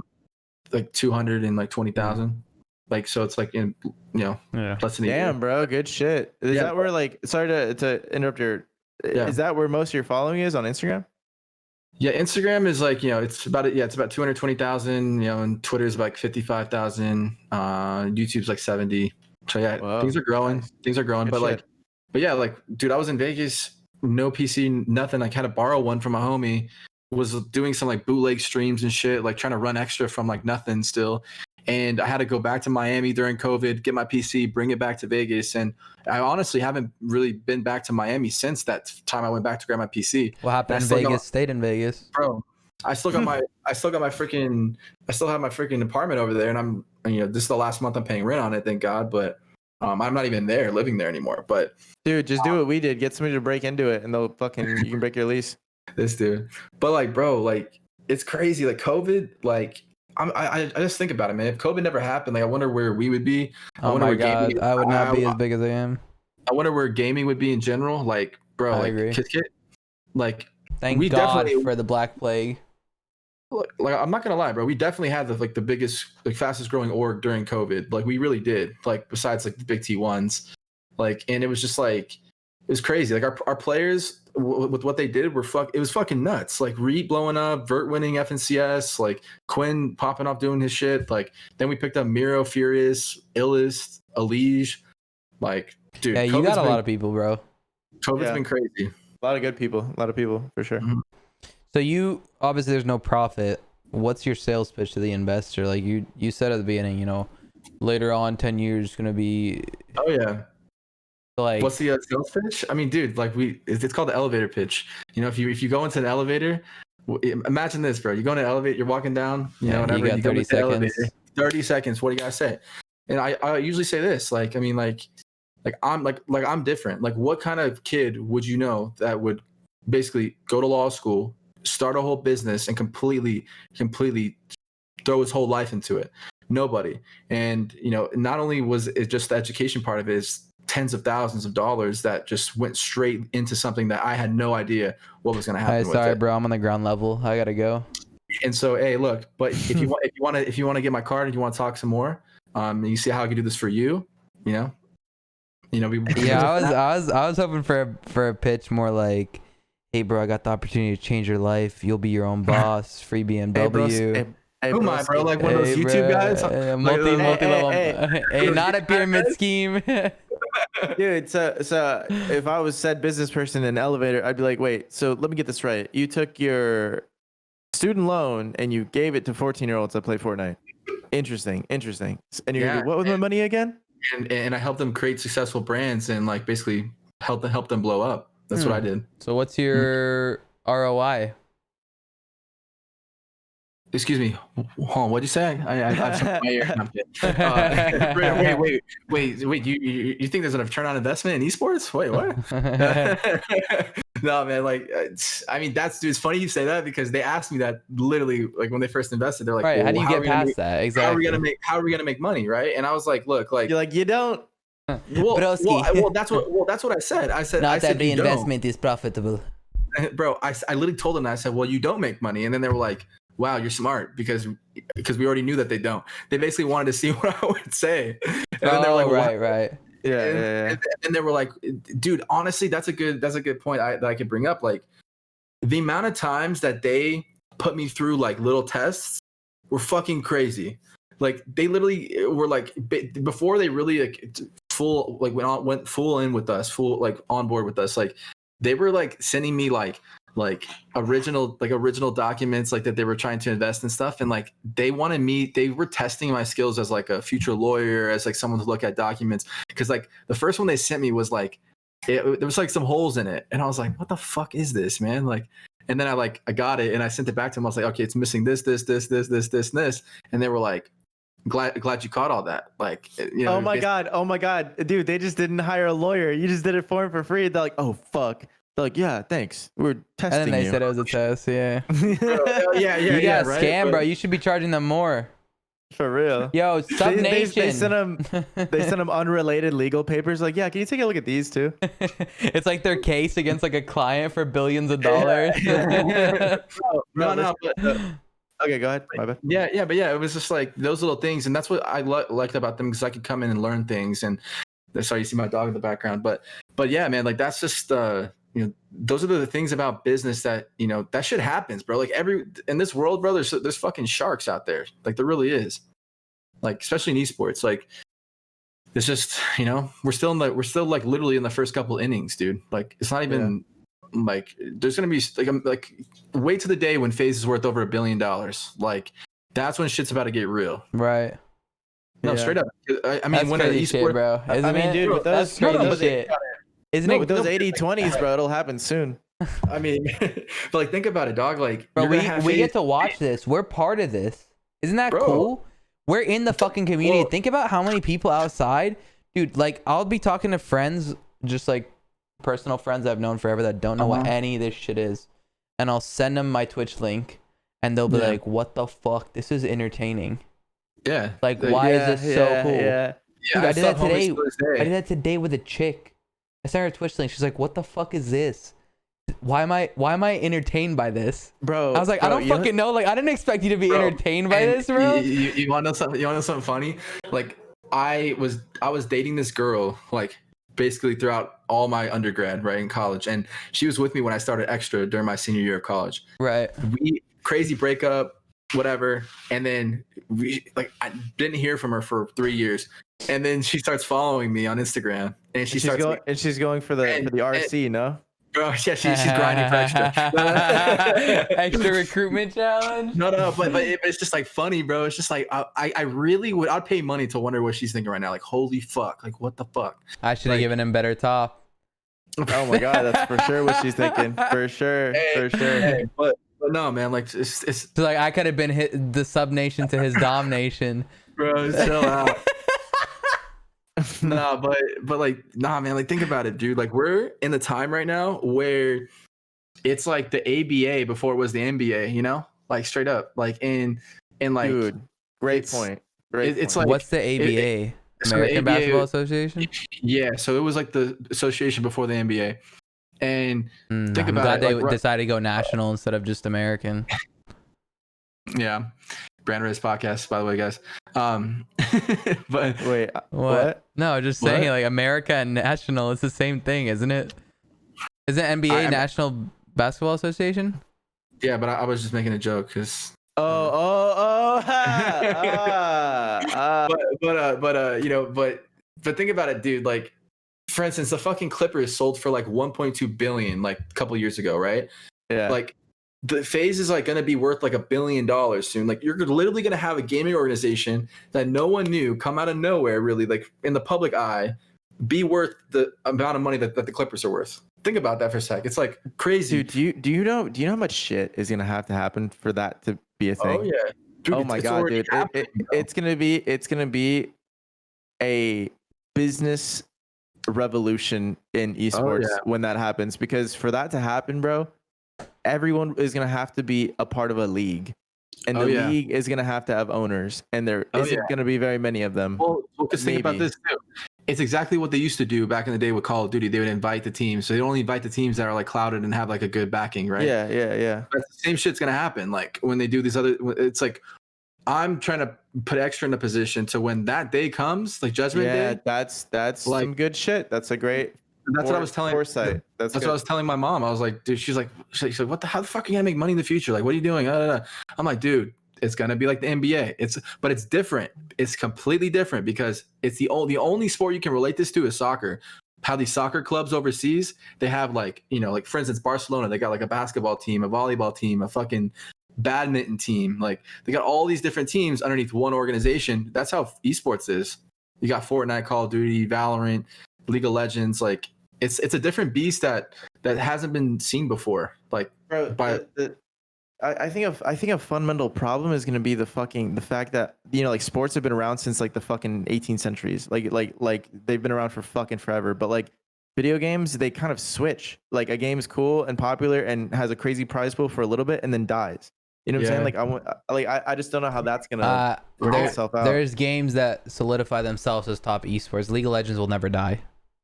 Like 220,000. Like, so it's like in, you know, less than a year. Damn, bro, good shit. Is that where like? Sorry to interrupt your. Yeah. Is that where most of your following is on Instagram? Yeah, Instagram is like, you know, it's about 220,000. You know, and Twitter is like 55,000. YouTube's like 70. So yeah, whoa, things are growing. Nice. Things are growing, good shit. But yeah, like, dude, I was in Vegas, no PC, nothing. I had to borrow one from a homie. Was doing some like bootleg streams and shit, like trying to run XTRA from like nothing still. And I had to go back to Miami during COVID, get my PC, bring it back to Vegas. And I honestly haven't really been back to Miami since that time I went back to grab my PC. What happened in Vegas? Stayed in Vegas, bro. I still have my freaking apartment over there, and I'm, you know, this is the last month I'm paying rent on it, thank God. But I'm not even living there anymore. But dude, just do what we did. Get somebody to break into it, and they'll fucking you can break your lease. This dude, but like, bro, like it's crazy. Like COVID, like I just think about it, man. If COVID never happened, like I wonder where we would be. I wonder where gaming, I would not be as big as I am. I wonder where gaming would be in general. Like, bro, I like agree. Like, thank God for the Black Plague. Like, I'm not gonna lie, bro. We definitely had the biggest, like fastest growing org during COVID. Like, we really did. Like, besides like the big T1s, like, and it was just like it was crazy. Like our players with what they did it was fucking nuts. Like Reed blowing up, Vert winning FNCS, like Quinn popping off doing his shit. Like then we picked up Miro, Furious, Illest, Elige. Like, dude, yeah, you got a lot of people, bro. COVID's been crazy. A lot of good people. A lot of people for sure. Mm-hmm. So you obviously there's no profit. What's your sales pitch to the investor? Like you said at the beginning, you know, later on 10 years gonna be. Oh yeah. Like, what's the sales pitch? I mean, dude, like it's called the elevator pitch. You know, if you go into an elevator, imagine this, bro. You go in an elevator, you're walking down, you know, whenever you go into the elevator, 30 seconds. What do you gotta say? And I usually say this, like, I mean, like I'm different. Like, what kind of kid would you know that would basically go to law school, start a whole business, and completely throw his whole life into it? Nobody. And you know, not only was it just the education part of it, is tens of thousands of dollars that just went straight into something that I had no idea what was going to happen. Sorry, bro, I'm on the ground level. I gotta go. And so, hey, look, but if you want to get my card and you want to talk some more, you see how I can do this for you, you know, I was hoping for a pitch more like, hey, bro, I got the opportunity to change your life. You'll be your own boss. Free BMW. Hey, who am I, bro? Like one of those YouTube guys? Multi-level. Hey, not a pyramid scheme. Dude, so if I was said business person in an elevator, I'd be like, wait, so let me get this right. You took your student loan and you gave it to 14-year-olds that play Fortnite. Interesting. And you're what was my money again? And I helped them create successful brands and like basically help them blow up. That's what I did. So what's your ROI? Excuse me. Hold on, what'd you say? I have something in my ear. Wait. You think there's a return on investment in esports? Wait, what? No, man. Like, I mean, dude, it's funny you say that because they asked me that literally, like when they first invested. They're like, right? Well, how do you get past that? Exactly. How are we gonna make money, right? And I was like, look, like you're like you don't. Well, that's what I said. I said not every investment is profitable. Bro, I literally told them that. I said, well, you don't make money, and then they were like, wow, you're smart because we already knew that they don't. They basically wanted to see what I would say. And then they were like, right. Yeah. And they were like, dude, honestly, that's a good point that I could bring up. Like the amount of times that they put me through like little tests were fucking crazy. Like they literally were like, before they really like went full in with us, full like on board with us. Like they were like sending me like like original documents like that they were trying to invest in stuff, and like they were testing my skills as like a future lawyer, as like someone to look at documents, because like the first one they sent me was like there was like some holes in it, and I was like, what the fuck is this, man? Like, and then I got it and I sent it back to them. I was like, okay, it's missing this, and they were like, glad you caught all that. Like, you know. Oh my god, dude, they just didn't hire a lawyer. You just did it for him for free. They're like, oh fuck. They're like, yeah, thanks. We're testing. And then they said it was a test. Yeah. Yeah, You got right? scammed, bro. You should be charging them more. For real. Yo, Sub Nation. They sent them unrelated legal papers. Like, yeah, can you take a look at these too? It's like their case against like a client for billions of dollars. No, but okay, go ahead. My bad. yeah, but yeah, it was just like those little things, and that's what I liked about them, because I could come in and learn things. And sorry, you see my dog in the background, but yeah, man, like that's just you know, those are the things about business that, you know, that shit happens, bro. Like in this world, bro, there's fucking sharks out there. Like there really is. Like especially in esports, like it's just, you know, we're still like literally in the first couple innings, dude. Like it's not even like there's gonna be like wait to the day when FaZe is worth over $1 billion. Like that's when shit's about to get real. Right. No, straight up. I mean, that's when crazy esport, shit, bro. Isn't I mean, it? dude, with That's those, crazy shit. Isn't it? With those 80-20s, bro, it'll happen soon. I mean, but like think about it, dog. Like, bro, we get to watch this. We're part of this. Isn't that cool? We're in the fucking community. Well, think about how many people outside, dude. Like, I'll be talking to friends, just like personal friends I've known forever that don't know what any of this shit is, and I'll send them my Twitch link, and they'll be like, "What the fuck? This is entertaining." Yeah. Like, why is this so cool? Yeah. Dude, I did that today. I did that today with a chick. I sent her a Twitch link. She's like, "What the fuck is this? Why am I entertained by this?" Bro, I was like, I don't fucking know. Like, I didn't expect you to be entertained by this, bro. You want to know something? You want to know something funny? Like, I was dating this girl, like basically throughout all my undergrad, right, in college, and she was with me when I started XTRA during my senior year of college. Right. We crazy breakup, whatever, and then I didn't hear from her for 3 years, and then she starts following me on Instagram, and she's going for the RC, no? Bro, yeah, she's grinding for extra. Extra recruitment challenge. No, but it's just like funny, bro. It's just like I really would. I'd pay money to wonder what she's thinking right now. Like, holy fuck! Like, what the fuck? I should have given him better top. Oh my god, that's for sure what she's thinking. For sure. Hey, but no, man. Like, it's so like I could have been the sub nation to his dom nation. Bro, chill out. No, but like, nah, man, like think about it, dude. Like we're in the time right now where it's like the ABA before it was the NBA, you know, like straight up, like in like, dude, great point. It's like, what's the ABA? American Basketball Association? Yeah, so it was like the association before the NBA. And think about it, they decided to go national instead of just American. Yeah. Brand Race podcast, by the way, guys. But wait, what? No, just saying, like America and national, it's the same thing, isn't it? Isn't NBA National Basketball Association? Yeah, but I was just making a joke because. But you know, but think about it, dude. Like, for instance, the fucking Clippers sold for like 1.2 billion like a couple years ago, right? Yeah. Like. The FaZe is like going to be worth like $1 billion soon. Like you're literally going to have a gaming organization that no one knew come out of nowhere, really, like in the public eye, be worth the amount of money that the Clippers are worth. Think about that for a sec. It's like crazy. Dude, do you know how much shit is going to happen for that to be a thing? Oh yeah. Dude, oh my god, dude. It's going to be a business revolution in esports when that happens, because for that to happen, bro, everyone is going to have to be a part of a league, and the league is going to have owners, and there isn't going to be very many of them. Well, because think about this too. It's exactly what they used to do back in the day with Call of Duty. They would invite the teams. So they only invite the teams that are like clouded and have like a good backing, right? Yeah. But the same shit's going to happen. Like when they do these other, it's like, I'm trying to put XTRA in a position to when that day comes, like Judgment Day. That's like, some good shit. That's a great. That's what I was telling. Foresight. That's what I was telling my mom. I was like, dude, she's like, what the? How the fuck are you gonna make money in the future? Like, what are you doing? I'm like, dude, it's gonna be like the NBA. But it's different. It's completely different because it's the only sport you can relate this to is soccer. how these soccer clubs overseas, they have like, you know, like for instance, Barcelona, they got like a basketball team, a volleyball team, a fucking badminton team. Like they got all these different teams underneath one organization. That's how esports is. You got Fortnite, Call of Duty, Valorant, League of Legends. Like it's a different beast that hasn't been seen before. Like, Bro, I think a fundamental problem is going to be the fact that, you know, like sports have been around since like the fucking 18th centuries. Like they've been around for fucking forever. But like video games, they kind of switch. Like a game's cool and popular and has a crazy prize pool for a little bit and then dies. You know what I'm saying? Like I just don't know how that's gonna work itself out. There's games that solidify themselves as top esports. League of Legends will never die.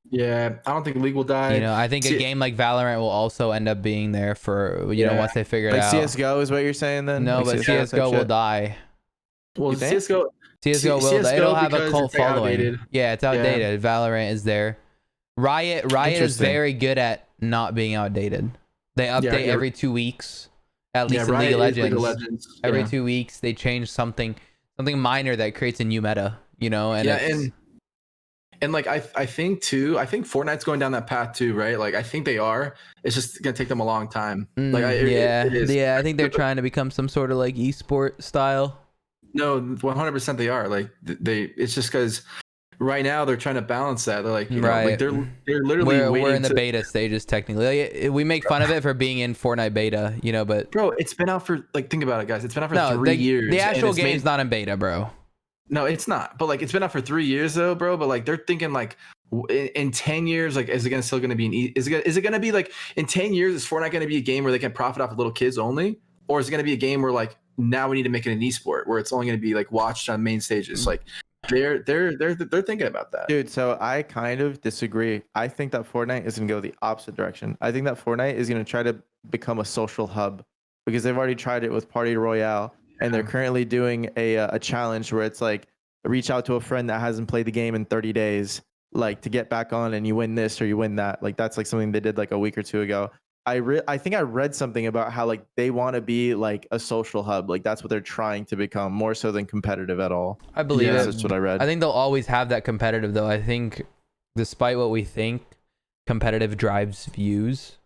Yeah, I don't think League will die. You know, I think a game like Valorant will also end up being there for, you know, once they figure it like out. CS:GO is what you're saying then? No, like but CS:GO will die. Well, CS:GO will. It'll have a cult following. Outdated. Yeah, it's outdated. Yeah. Valorant is there. Riot is very good at not being outdated. They update every 2 weeks. At least in League of Legends. Every 2 weeks they change something minor that creates a new meta, you know, and like I think Fortnite's going down that path too, right? Like I think they are. It's just gonna take them a long time. I think they're trying to become some sort of like esport style. No, 100% they are. Like it's just because right now they're trying to balance that. They're like, you know, like they're literally we're in the beta stages technically. Like, we make fun of it for being in Fortnite beta, you know, but bro, it's been out for like, think about it, guys. It's been out for 3 years. The actual game's not in beta, bro. No, it's not. But like, it's been out for 3 years though, bro. But like, they're thinking like, in 10 years, like, is it still going to be is it going to be like in 10 years? Is Fortnite going to be a game where they can profit off of little kids only, or is it going to be a game where like now we need to make it an esport where it's only going to be like watched on main stages? Like, they're thinking about that, dude. So I kind of disagree. I think that Fortnite is going to go the opposite direction. I think that Fortnite is going to try to become a social hub because they've already tried it with Party Royale. And they're currently doing a challenge where it's like reach out to a friend that hasn't played the game in 30 days, like to get back on, and you win this or you win that. Like that's like something they did like a week or two ago. I think I read something about how like they want to be like a social hub. Like that's what they're trying to become more so than competitive at all. I believe that's what I read. I think they'll always have that competitive though. I think despite what we think, competitive drives views.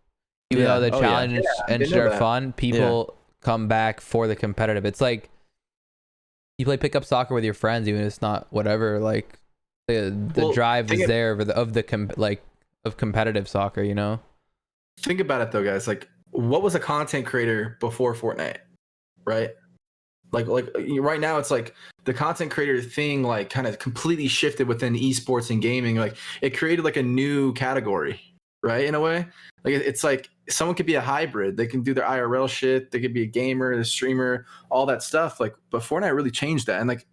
Even though the challenge and shit are fun, people come back for the competitive. It's like you play pickup soccer with your friends, even if it's not whatever. Like the drive is there of competitive soccer, you know. Think about it though, guys. Like, what was a content creator before Fortnite, right? Like right now, it's like the content creator thing, like, kind of completely shifted within esports and gaming. Like, it created like a new category, right? In a way, like it's like someone could be a hybrid. They can do their IRL shit. They could be a gamer, a streamer, all that stuff. Like, but Fortnite really changed that. And like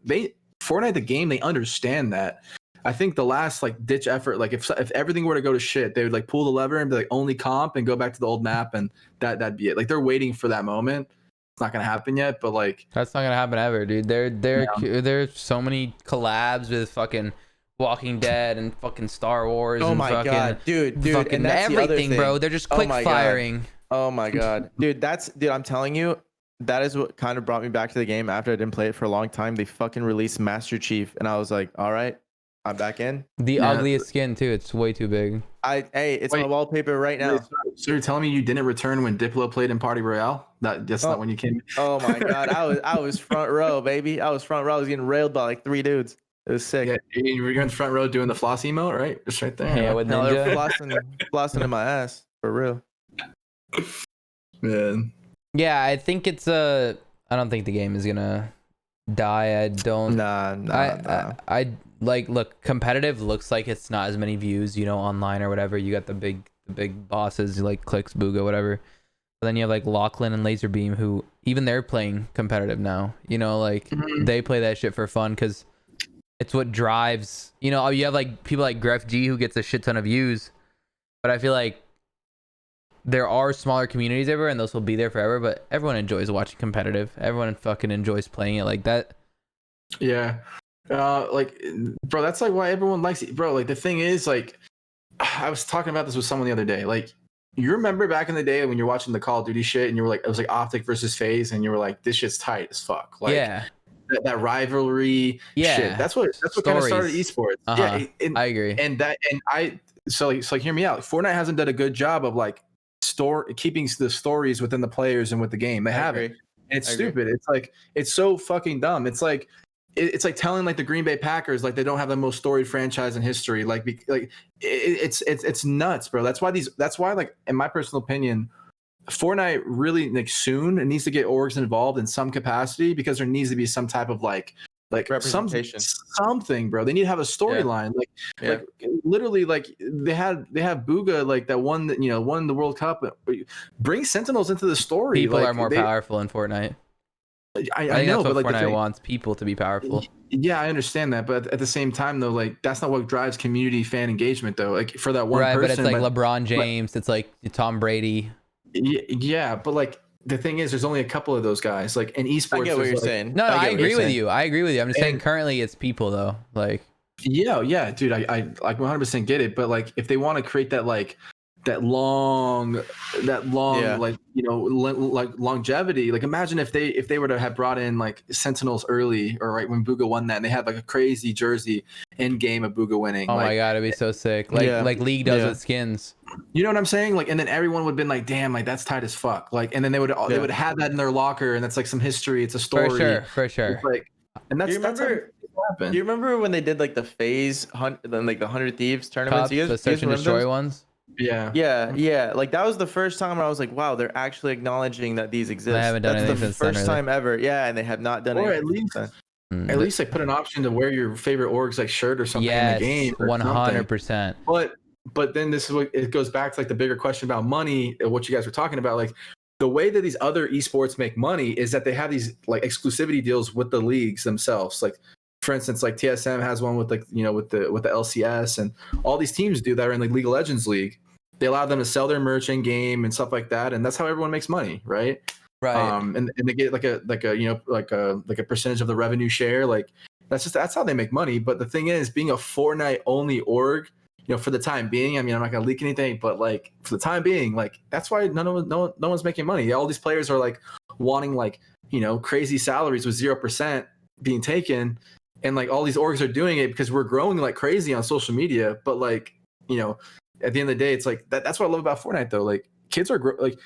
Fortnite, the game, they understand that. I think the last like ditch effort, like if everything were to go to shit, they would like pull the lever and be like only comp and go back to the old map, and that'd be it. Like, they're waiting for that moment. It's not gonna happen yet, but like that's not gonna happen ever, dude. There's so many collabs with fucking Walking Dead and fucking Star Wars. Oh and my fucking, god, dude, fucking and that's everything, bro. They're just quick firing. Oh my god, dude, I'm telling you, that is what kind of brought me back to the game after I didn't play it for a long time. They fucking released Master Chief, and I was like, all right, I'm back in. The ugliest skin too. It's way too big. It's my wallpaper right now. So you're telling me you didn't return when Diplo played in Party Royale? That's not when you came. Oh my god, I was front row, baby. I was front row. I was getting railed by like 3 dudes. It was sick. Yeah, you were in the front row doing the floss emote, right? Just right there. Yeah, with Ninja. Flossing in my ass for real. Man. Yeah, I think it's I don't think the game is gonna die. I don't. Nah. I like, look, competitive looks like it's not as many views, you know, online or whatever. You got the big bosses like Clicks, Booga, whatever. But then you have like Lachlan and Laserbeam, who even they're playing competitive now. You know, like they play that shit for fun because it's what drives. You know, you have like people like Gref G who gets a shit ton of views, but I feel like there are smaller communities everywhere, and those will be there forever. But everyone enjoys watching competitive. Everyone fucking enjoys playing it like that. Yeah. Like, bro, that's like why everyone likes it, bro. Like, the thing is, like, I was talking about this with someone the other day. Like, you remember back in the day when you're watching the Call of Duty shit, and you were like, it was like Optic versus FaZe, and you were like, this shit's tight as fuck. Like, yeah. that rivalry shit. That's what kind of started esports. Yeah, I agree. So hear me out. Fortnite hasn't done a good job of like keeping the stories within the players and with the game. They haven't. And it's stupid. It's like it's so fucking dumb. It's like telling like the Green Bay Packers like they don't have the most storied franchise in history. It's nuts, bro. That's why like in my personal opinion, Fortnite really like soon it needs to get orgs involved in some capacity because there needs to be some type of like representation, something, bro. They need to have a storyline. Like literally, like they have Booga like that won the World Cup. Bring Sentinels into the story. People are more powerful in Fortnite. I know, that's what but like Fortnite wants people to be powerful. Yeah, I understand that, but at the same time, though, like that's not what drives community fan engagement, though. Like for that one person, but it's like LeBron James, it's like Tom Brady. Yeah, but like the thing is, there's only a couple of those guys. Like in esports, I get what you're saying. No, I agree with you. I agree with you. I'm just saying currently it's people though. Like yeah, dude, I like 100% get it. But like if they want to create that long like like longevity, like imagine if they were to have brought in like Sentinels early or right when Booga won that and they had like a crazy jersey in game of Booga winning. Oh my god, it'd be so sick. Like League does with skins. You know what I'm saying? Like, and then everyone would have been like, damn, like that's tight as fuck. Like, and then they would have that in their locker and that's like some history. It's a story. For sure. It's like, and that's do you remember when they did like the phase hunt, then like the 100 Thieves tournaments? Cups, the search and destroy ones? Yeah. Like that was the first time where I was like, wow, they're actually acknowledging that these exist. I haven't done anything since the first time ever. Yeah, and they have not done or anything. At least like put an option to wear your favorite org's like shirt or something in the game. 100%. But then this is what it goes back to like the bigger question about money and what you guys were talking about. Like the way that these other esports make money is that they have these like exclusivity deals with the leagues themselves. Like for instance, like TSM has one with like with the LCS and all these teams do that are in like League of Legends League. They allow them to sell their merch in game and stuff like that, and that's how everyone makes money, right? Right. And they get like a percentage of the revenue share. Like that's how they make money. But the thing is, being a Fortnite only org, for the time being, I mean, I'm not gonna leak anything, but like for the time being, like that's why no one's making money. All these players are like wanting like crazy salaries with 0% being taken, and like all these orgs are doing it because we're growing like crazy on social media. But like at the end of the day, it's like that's what I love about Fortnite though. Like kids are like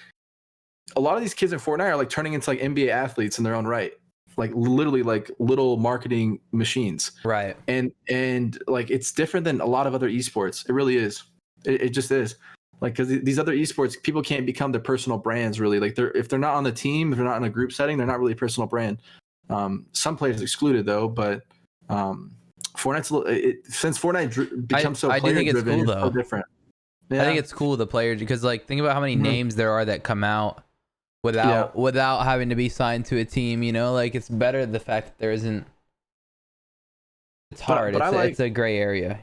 a lot of these kids in Fortnite are like turning into like NBA athletes in their own right. Like literally like little marketing machines. Right. And like it's different than a lot of other esports. It really is. It just is. Like because these other esports, people can't become their personal brands really. Like if they're not on the team, if they're not in a group setting, they're not really a personal brand. Some players excluded though, but Fortnite's since Fortnite becomes so player driven, it's so different. Yeah. I think it's cool the players because like think about how many names there are that come out without having to be signed to a team. Like it's better the fact that there isn't. It's hard. It's a gray area.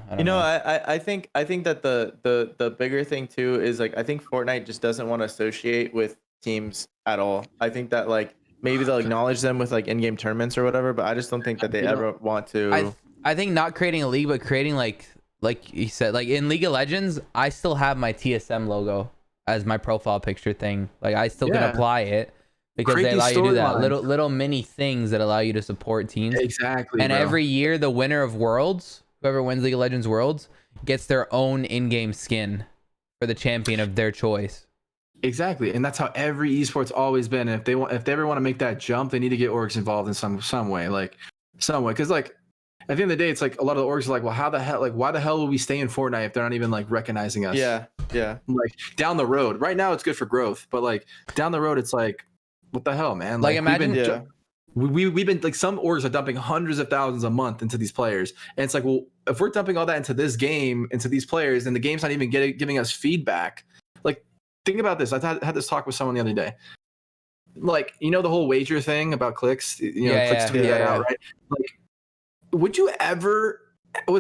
I know. I think that the bigger thing too is like I think Fortnite just doesn't want to associate with teams at all. I think that like maybe they'll acknowledge them with like in-game tournaments or whatever, but I just don't think that they ever want to. I think not creating a league, but creating like you said, like in League of Legends, I still have my TSM logo as my profile picture thing. Like I still can apply it because they allow you to do that. Little mini things that allow you to support teams. Exactly. And every year, the winner of Worlds, whoever wins League of Legends Worlds, gets their own in-game skin for the champion of their choice. Exactly, and that's how every esport's always been. And if they ever want to make that jump, they need to get orgs involved in some way, because like at the end of the day, it's like a lot of the orgs are like, well, how the hell, like, why the hell will we stay in Fortnite if they're not even like recognizing us? Yeah. Like down the road, right now it's good for growth, but like down the road, it's like, what the hell, man? Like imagine we've been like some orgs are dumping hundreds of thousands a month into these players, and it's like, well, if we're dumping all that into this game, into these players, and the game's not even giving us feedback, like. Think about this. I had this talk with someone the other day. Like, the whole wager thing about clicks, clicks tweeted that out, right? Like, would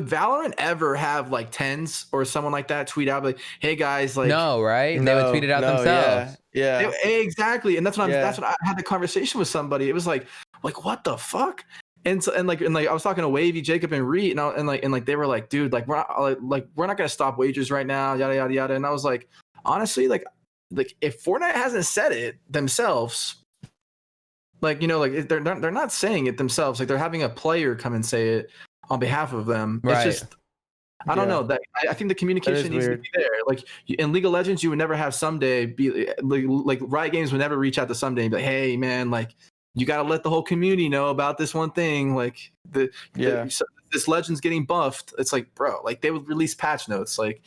Valorant ever have like tens or someone like that tweet out like, "Hey guys, like," no, right? They would tweet it out themselves. Yeah. Exactly. And that's what I had the conversation with somebody. It was like what the fuck? And I was talking to Wavy, Jacob, and Reed, and they were like, dude, like we're not gonna stop wagers right now, yada yada yada. And I was like, honestly, like if Fortnite hasn't said it themselves, Like, you know, like they're not saying it themselves. Like they're having a player come and say it on behalf of them. Right. It's just, I don't know that I think the communication needs to be there. Like in League of Legends, you would never have Someday be like Riot Games would never reach out to Someday and be like, hey man, like you got to let the whole community know about this one thing. Like this Legend's getting buffed. It's like, bro, like they would release patch notes. Like,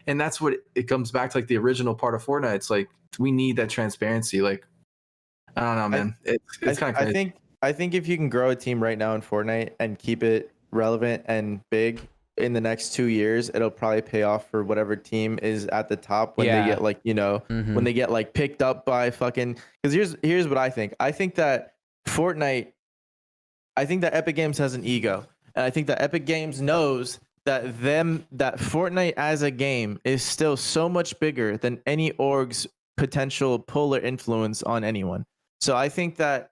and that's what it comes back to, like the original part of Fortnite. It's like, we need that transparency. Like, I don't know, man. It's kind of crazy. I think if you can grow a team right now in Fortnite and keep it relevant and big in the next 2 years, it'll probably pay off for whatever team is at the top when they get like, you know, when they get like picked up by fucking, because here's what I think. I think that Epic Games has an ego. And I think that Epic Games knows that Fortnite as a game is still so much bigger than any org's potential pull or influence on anyone. So I think that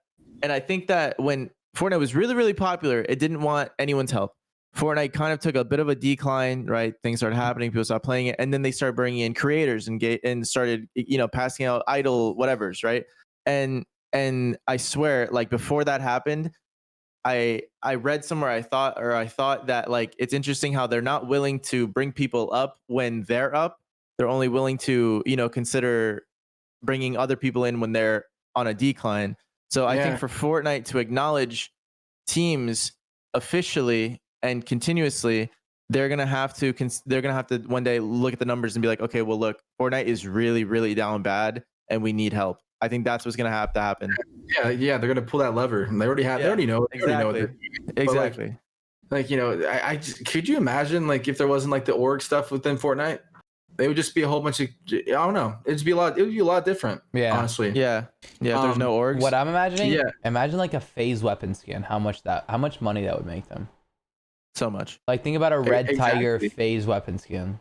when Fortnite was really, really popular, it didn't want anyone's help. Fortnite kind of took a bit of a decline, right? Things started happening, people started playing it, and then they started bringing in creators and started, you know, passing out idle whatevers, right? And I swear, like before that happened, I read somewhere I thought that like it's interesting how they're not willing to bring people up when they're up. They're only willing to, you know, consider bringing other people in when they're on a decline. So I think for Fortnite to acknowledge teams officially and continuously, they're gonna have to one day look at the numbers and be like, okay, well look, Fortnite is really, really down bad, and we need help. I think that's what's gonna have to happen. Yeah, they're gonna pull that lever, and they already have. They already know. Exactly. Like you know, I just, could you imagine like if there wasn't like the org stuff within Fortnite? It would just be a whole bunch of, I don't know. It would be a lot different. Yeah. Honestly. Yeah. If there's no orgs. What I'm imagining, imagine like a phase weapon skin. How much money that would make them? So much. Like think about a red tiger phase weapon skin.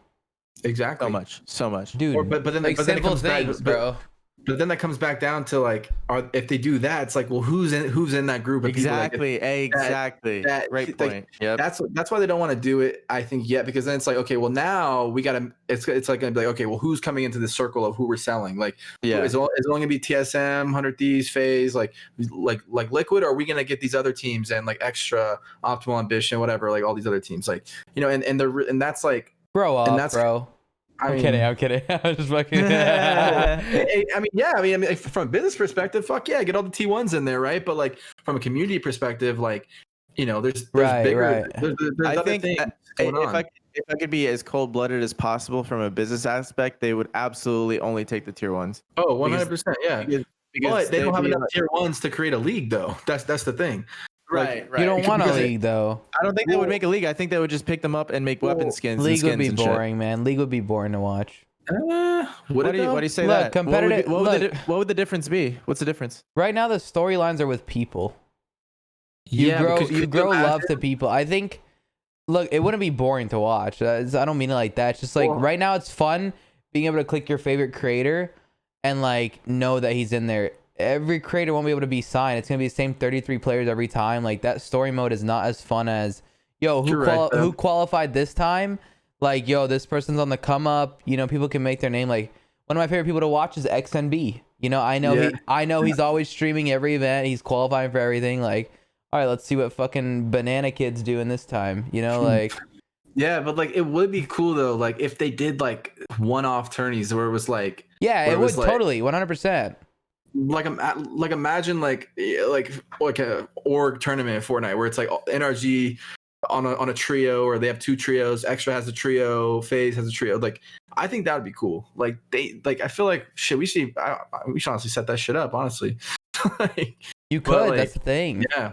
Exactly. So much. Dude. But then like simple things, bro. But then that comes back down to like, if they do that, it's like, well, who's in that group of exactly, people? Exactly. Great point. Like, yeah, that's why they don't want to do it, I think, yet, because then it's like, okay, well now we gotta. It's like gonna be like, okay, well, who's coming into the circle of who we're selling? Like, is it only gonna be TSM, 100 Thieves, FaZe, like Liquid, or are we gonna get these other teams and like XTRA, Optimal Ambition, whatever, like all these other teams, like, you know, and that's like, grow up, bro. I'm kidding. I was just fucking. I mean, from a business perspective, fuck yeah, get all the T1s in there, right? But like from a community perspective, like, you know, there's bigger. There's other things going on. If I could be as cold-blooded as possible from a business aspect, they would absolutely only take the tier 1s. Oh, 100%, yeah. Because they don't have enough tier 1s to create a league, though. That's the thing. Right. You don't want a league, though. I don't think they would make a league. I think they would just pick them up and make weapon skins. League would be boring, man. League would be boring to watch. Why do you say look, that? Competitive. What would the difference be? What's the difference? Right now, the storylines are with people. You grow love to people. I think. Look, it wouldn't be boring to watch. I don't mean it like that. It's just like right now, it's fun being able to click your favorite creator and like know that he's in there. Every creator won't be able to be signed. It's gonna be the same 33 players every time. Like that story mode is not as fun as who qualified this time. Like this person's on the come up. You know, people can make their name. Like one of my favorite people to watch is XNB. You know, I know he's always streaming every event. He's qualifying for everything. Like, all right, let's see what fucking banana kids doing this time. You know, like. Yeah, but like it would be cool though. Like if they did like one-off tourneys where it was like. Yeah, it would totally 100%. Like imagine like a org tournament in Fortnite where it's like NRG on a trio, or they have 2 trios, XTRA has a trio, FaZe has a trio. Like I think that would be cool. Like I feel like shit, we should honestly set that shit up, honestly. You could, that's the thing. Yeah,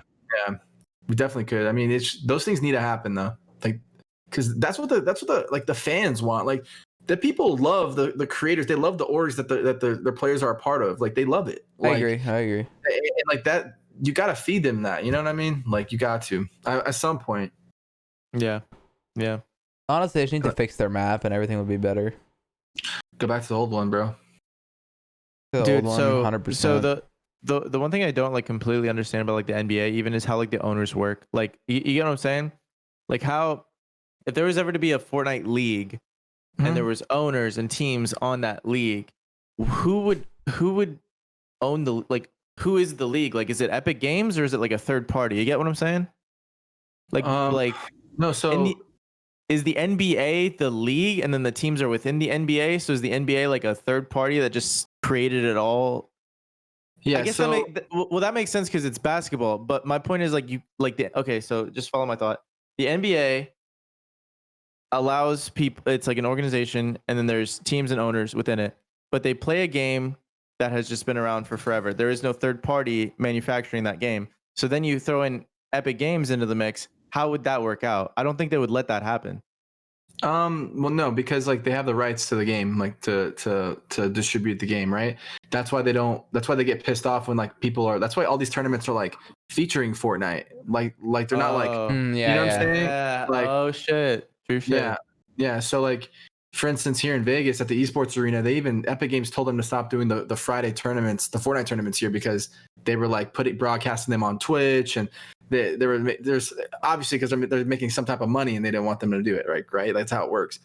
we definitely could. I mean, those things need to happen though, like because that's what the fans want. Like the people love the creators. They love the orgs that the players are a part of. Like they love it. Like, I agree. And like that, you got to feed them that. You know what I mean? Like you got to at some point. Yeah. Honestly, they just need to fix their map and everything would be better. Go back to the old one, bro. Dude, 100%. So the one thing I don't like completely understand about like the NBA even is how like the owners work. Like you get what I'm saying? Like how if there was ever to be a Fortnite league. And there was owners and teams on that league, who would own the, like, who is the league? Like, is it Epic Games or is it like a third party? You get what I'm saying? Like no. So is the NBA the league, and then the teams are within the NBA? So is the NBA like a third party that just created it all? Yeah. I guess that makes sense because it's basketball. But my point is okay. So just follow my thought. The NBA allows people. It's like an organization, and then there's teams and owners within it. But they play a game that has just been around for forever. There is no third party manufacturing that game. So then you throw in Epic Games into the mix. How would that work out? I don't think they would let that happen. Well, no, because like they have the rights to the game, like to distribute the game, right? That's why they don't. That's why they get pissed off when like people are. That's why all these tournaments are like featuring Fortnite. Like they're not like you know what I'm saying? Yeah. Like, oh shit. True shit. Yeah. So like, for instance, here in Vegas at the Esports Arena, Epic Games told them to stop doing the Friday tournaments, the Fortnite tournaments here, because they were like broadcasting them on Twitch, and there's obviously because they're making some type of money and they didn't want them to do it, right? That's how it works.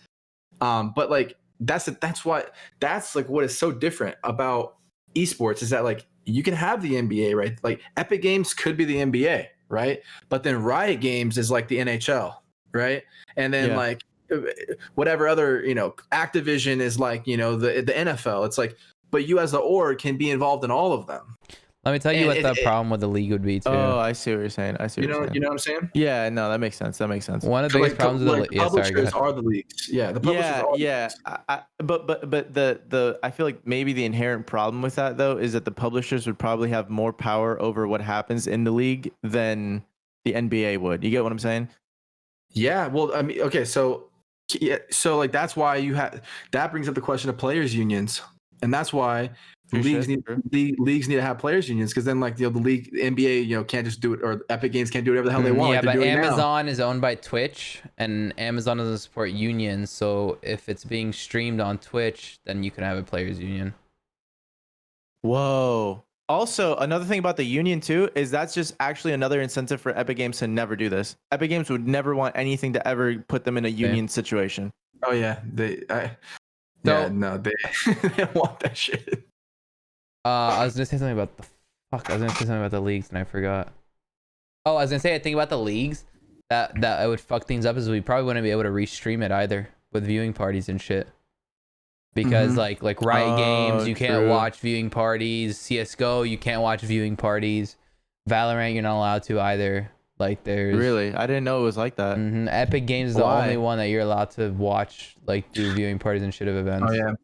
But like that's like what is so different about esports is that like you can have the NBA, right? Like Epic Games could be the NBA, right? But then Riot Games is like the NHL, right? And then like whatever other, Activision is like, the NFL. It's like, but you as the org can be involved in all of them. Let me tell you what the problem with the league would be too. Oh, I see what you're saying. You know what I'm saying? Yeah, no, that makes sense. One of the biggest problems with the publishers are the leagues. Yeah, the publishers are the leagues. But the I feel like maybe the inherent problem with that though is that the publishers would probably have more power over what happens in the league than the NBA would. You get what I'm saying? Yeah. Well, I mean, okay, so like that's why that brings up the question of players unions, and that's why leagues need to have players unions, because then like the league, the NBA, can't just do it, or Epic Games can't do whatever the hell they want. Yeah, but Amazon is owned by Twitch, and Amazon doesn't support unions. So if it's being streamed on Twitch, then you can have a players union. Whoa. Also, another thing about the union too is that's just actually another incentive for Epic Games to never do this. Epic Games would never want anything to ever put them in a union situation. Oh yeah, they don't want that shit. I was gonna say something about the leagues and I forgot. Oh, I was gonna say a thing about the leagues that it would fuck things up is we probably wouldn't be able to restream it either with viewing parties and shit. Because like Riot Games, you can't watch viewing parties. CS:GO, you can't watch viewing parties. Valorant, you're not allowed to either. Like there's really, I didn't know it was like that. Epic Games is the only one that you're allowed to watch, like do viewing parties and shit of events. Oh yeah.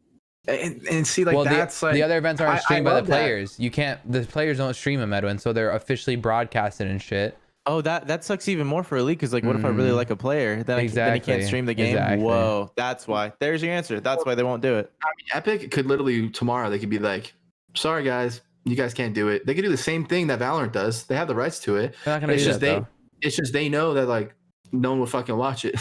And see, like that's the other events aren't streamed by the players. You can't. The players don't stream them, Edwin. So they're officially broadcasted and shit. Oh, that sucks even more for a league, because like, what if I really like a player? Then then he can't stream the game. Exactly. Whoa, that's why. There's your answer. That's why they won't do it. I mean, Epic could literally tomorrow. They could be like, "Sorry guys, you guys can't do it." They could do the same thing that Valorant does. They have the rights to it. They're not gonna do that, though. It's just they know that like no one will fucking watch it.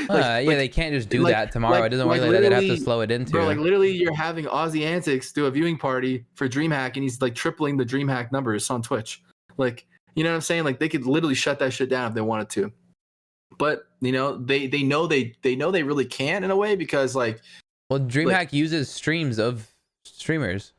They can't just do that tomorrow. It doesn't work like that. They'd have to slow it into. Bro, like literally, you're having Aussie Antics do a viewing party for DreamHack, and he's like tripling the DreamHack numbers on Twitch. Like, you know what I'm saying? Like they could literally shut that shit down if they wanted to. But they know they really can't in a way, because like, well, DreamHack uses streams of streamers.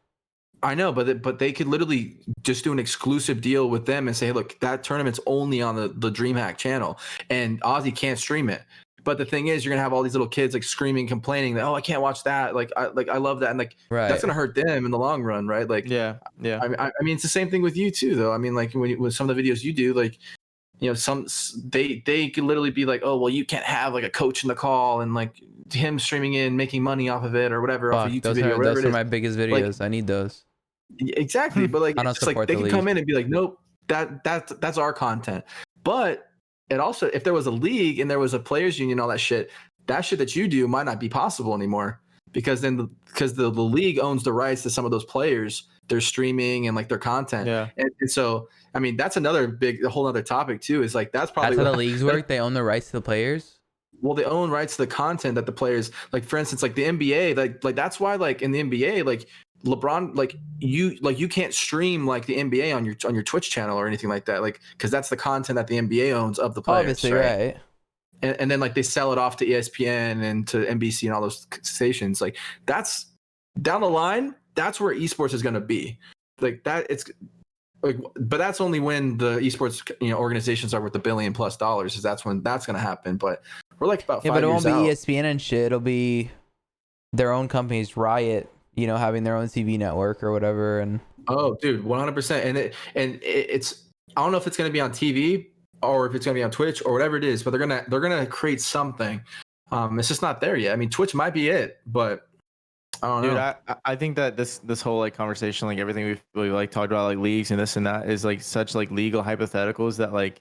I know, but they could literally just do an exclusive deal with them and say, hey, look, that tournament's only on the DreamHack channel, and Aussie can't stream it. But the thing is, you're gonna have all these little kids like screaming, complaining that, oh, I can't watch that. I love that, and like that's gonna hurt them in the long run, right? Like yeah. I mean, it's the same thing with you too, though. I mean, like with some of the videos you do, like some they could literally be like, oh, well, you can't have like a coach in the call and like him streaming in, making money off of it or whatever off a YouTube video. Those are my biggest videos. Like, I need those. Exactly, but like it's like they can come in and be like, nope, that's our content. But it also, if there was a league and there was a players union, all that shit that you do might not be possible anymore, because then the league owns the rights to some of those players, their streaming and like their content. Yeah. And so I mean that's a whole other topic too. Is like that's probably how the leagues work. They own the rights to the players. Well, they own rights to the content that the players, like for instance, like the NBA, like that's why like in the NBA, like LeBron, like you can't stream like the NBA on your Twitch channel or anything like that, like because that's the content that the NBA owns of the players. Obviously, right. And then like they sell it off to ESPN and to NBC and all those stations. Like that's down the line. That's where esports is going to be. Like that. like, but that's only when the esports organizations are worth $1 billion plus. Is that's when that's gonna happen. But we're like about 5 but it years won't be out. ESPN and shit. It'll be their own companies, Riot, having their own TV network or whatever. And oh, dude, 100%. It's I don't know if it's gonna be on TV or if it's gonna be on Twitch or whatever it is, but they're gonna create something. It's just not there yet. I mean, Twitch might be it, but I don't know. Dude, I think that this whole like conversation, like everything we like talked about, like leagues and this and that, is like such like legal hypotheticals that like.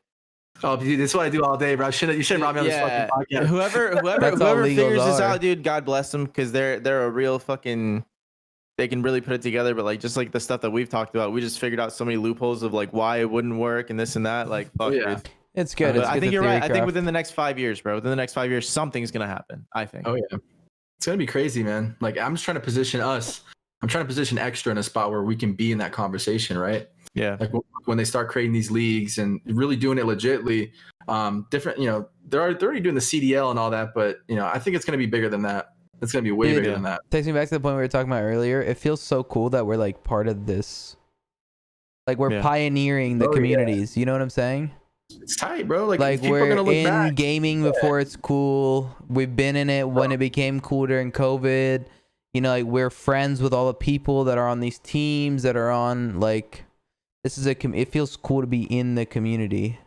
Oh, dude, that's what I do all day, bro. You shouldn't brought me on this fucking podcast. Whoever figures this out, dude, God bless them, because they're a real fucking. They can really put it together, but like just like the stuff that we've talked about, we just figured out so many loopholes of like why it wouldn't work and this and that. Like, fuck, dude. It's good. I think you're right. I think within the next 5 years, bro. Within the next 5 years, something's gonna happen. I think. Oh yeah, it's gonna be crazy, man. Like I'm just trying to position us. I'm trying to position XTRA in a spot where we can be in that conversation, right? Yeah. Like when they start creating these leagues and really doing it legitly, different. They're already doing the CDL and all that, but I think it's gonna be bigger than that. It's gonna be way bigger than that. Takes me back to the point we were talking about earlier. It feels so cool that we're like part of this. Like we're pioneering the communities. Yeah. You know what I'm saying? It's tight, bro. Like we're in gaming before it's cool. We've been in it when it became cool during COVID. Like we're friends with all the people that are on these teams that are on like. This is it feels cool to be in the community.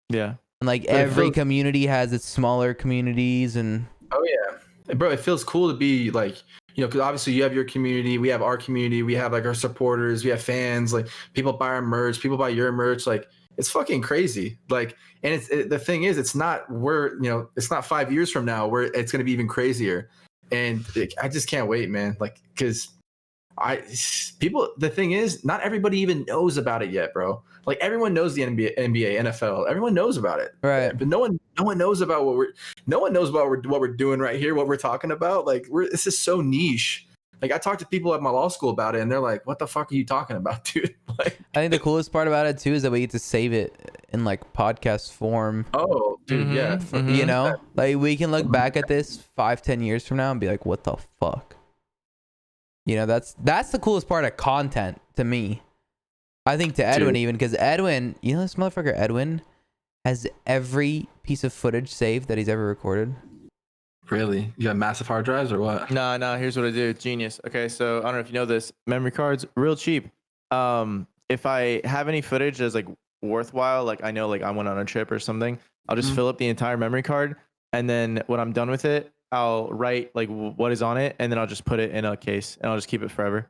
Yeah. And like every community has its smaller communities and. Oh yeah, bro. It feels cool to be like. Because obviously you have your community, we have our community, we have like our supporters, we have fans, like people buy our merch, people buy your merch, like it's fucking crazy. Like, and the thing is, it's not it's not 5 years from now where it's gonna be even crazier, and I just can't wait, man. Like, because the thing is, not everybody even knows about it yet, bro. Like everyone knows the NBA, NFL, everyone knows about it, right? But no one knows about what we're doing right here, what we're talking about. Like this is so niche. Like I talked to people at my law school about it, and they're like, "What the fuck are you talking about, dude?" Like, I think the coolest part about it too is that we get to save it in like podcast form. Oh, dude, yeah. Like we can look back at this 5-10 years from now and be like, "What the fuck?" That's the coolest part of content to me. I think to Edwin even, because Edwin, this motherfucker Edwin has every piece of footage saved that he's ever recorded. Really? You got massive hard drives or what? No, here's what I do. Genius. Okay, so I don't know if you know this. Memory cards, real cheap. If I have any footage that's like worthwhile, like I know like I went on a trip or something, I'll just fill up the entire memory card, and then when I'm done with it, I'll write like what is on it, and then I'll just put it in a case, and I'll just keep it forever.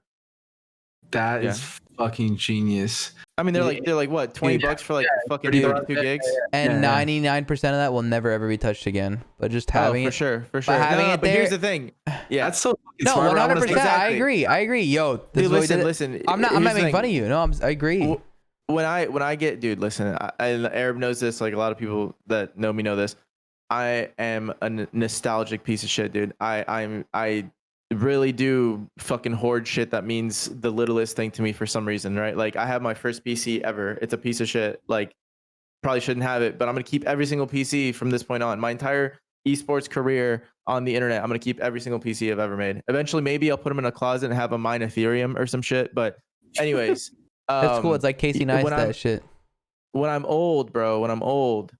That is fucking genius. I mean, they're like what, $20 for like fucking 32 gigs, and 99% of that will never ever be touched again. But just having for sure. But having it but there, here's the thing. Yeah, that's so. No, 100%. Exactly. I agree. Yo, dude, listen. I'm not making fun of you. No, I agree. When I get, dude, listen. Arab knows this. Like a lot of people that know me know this. I am a nostalgic piece of shit, dude. I really do fucking hoard shit that means the littlest thing to me for some reason, right? Like I have my first PC ever. It's a piece of shit. Like probably shouldn't have it, but I'm gonna keep every single PC from this point on. My entire esports career on the internet, I'm gonna keep every single PC I've ever made. Eventually, maybe I'll put them in a closet and have them mine Ethereum or some shit. But anyways, that's cool. It's like Casey Neistat shit. When I'm old, bro. When I'm old,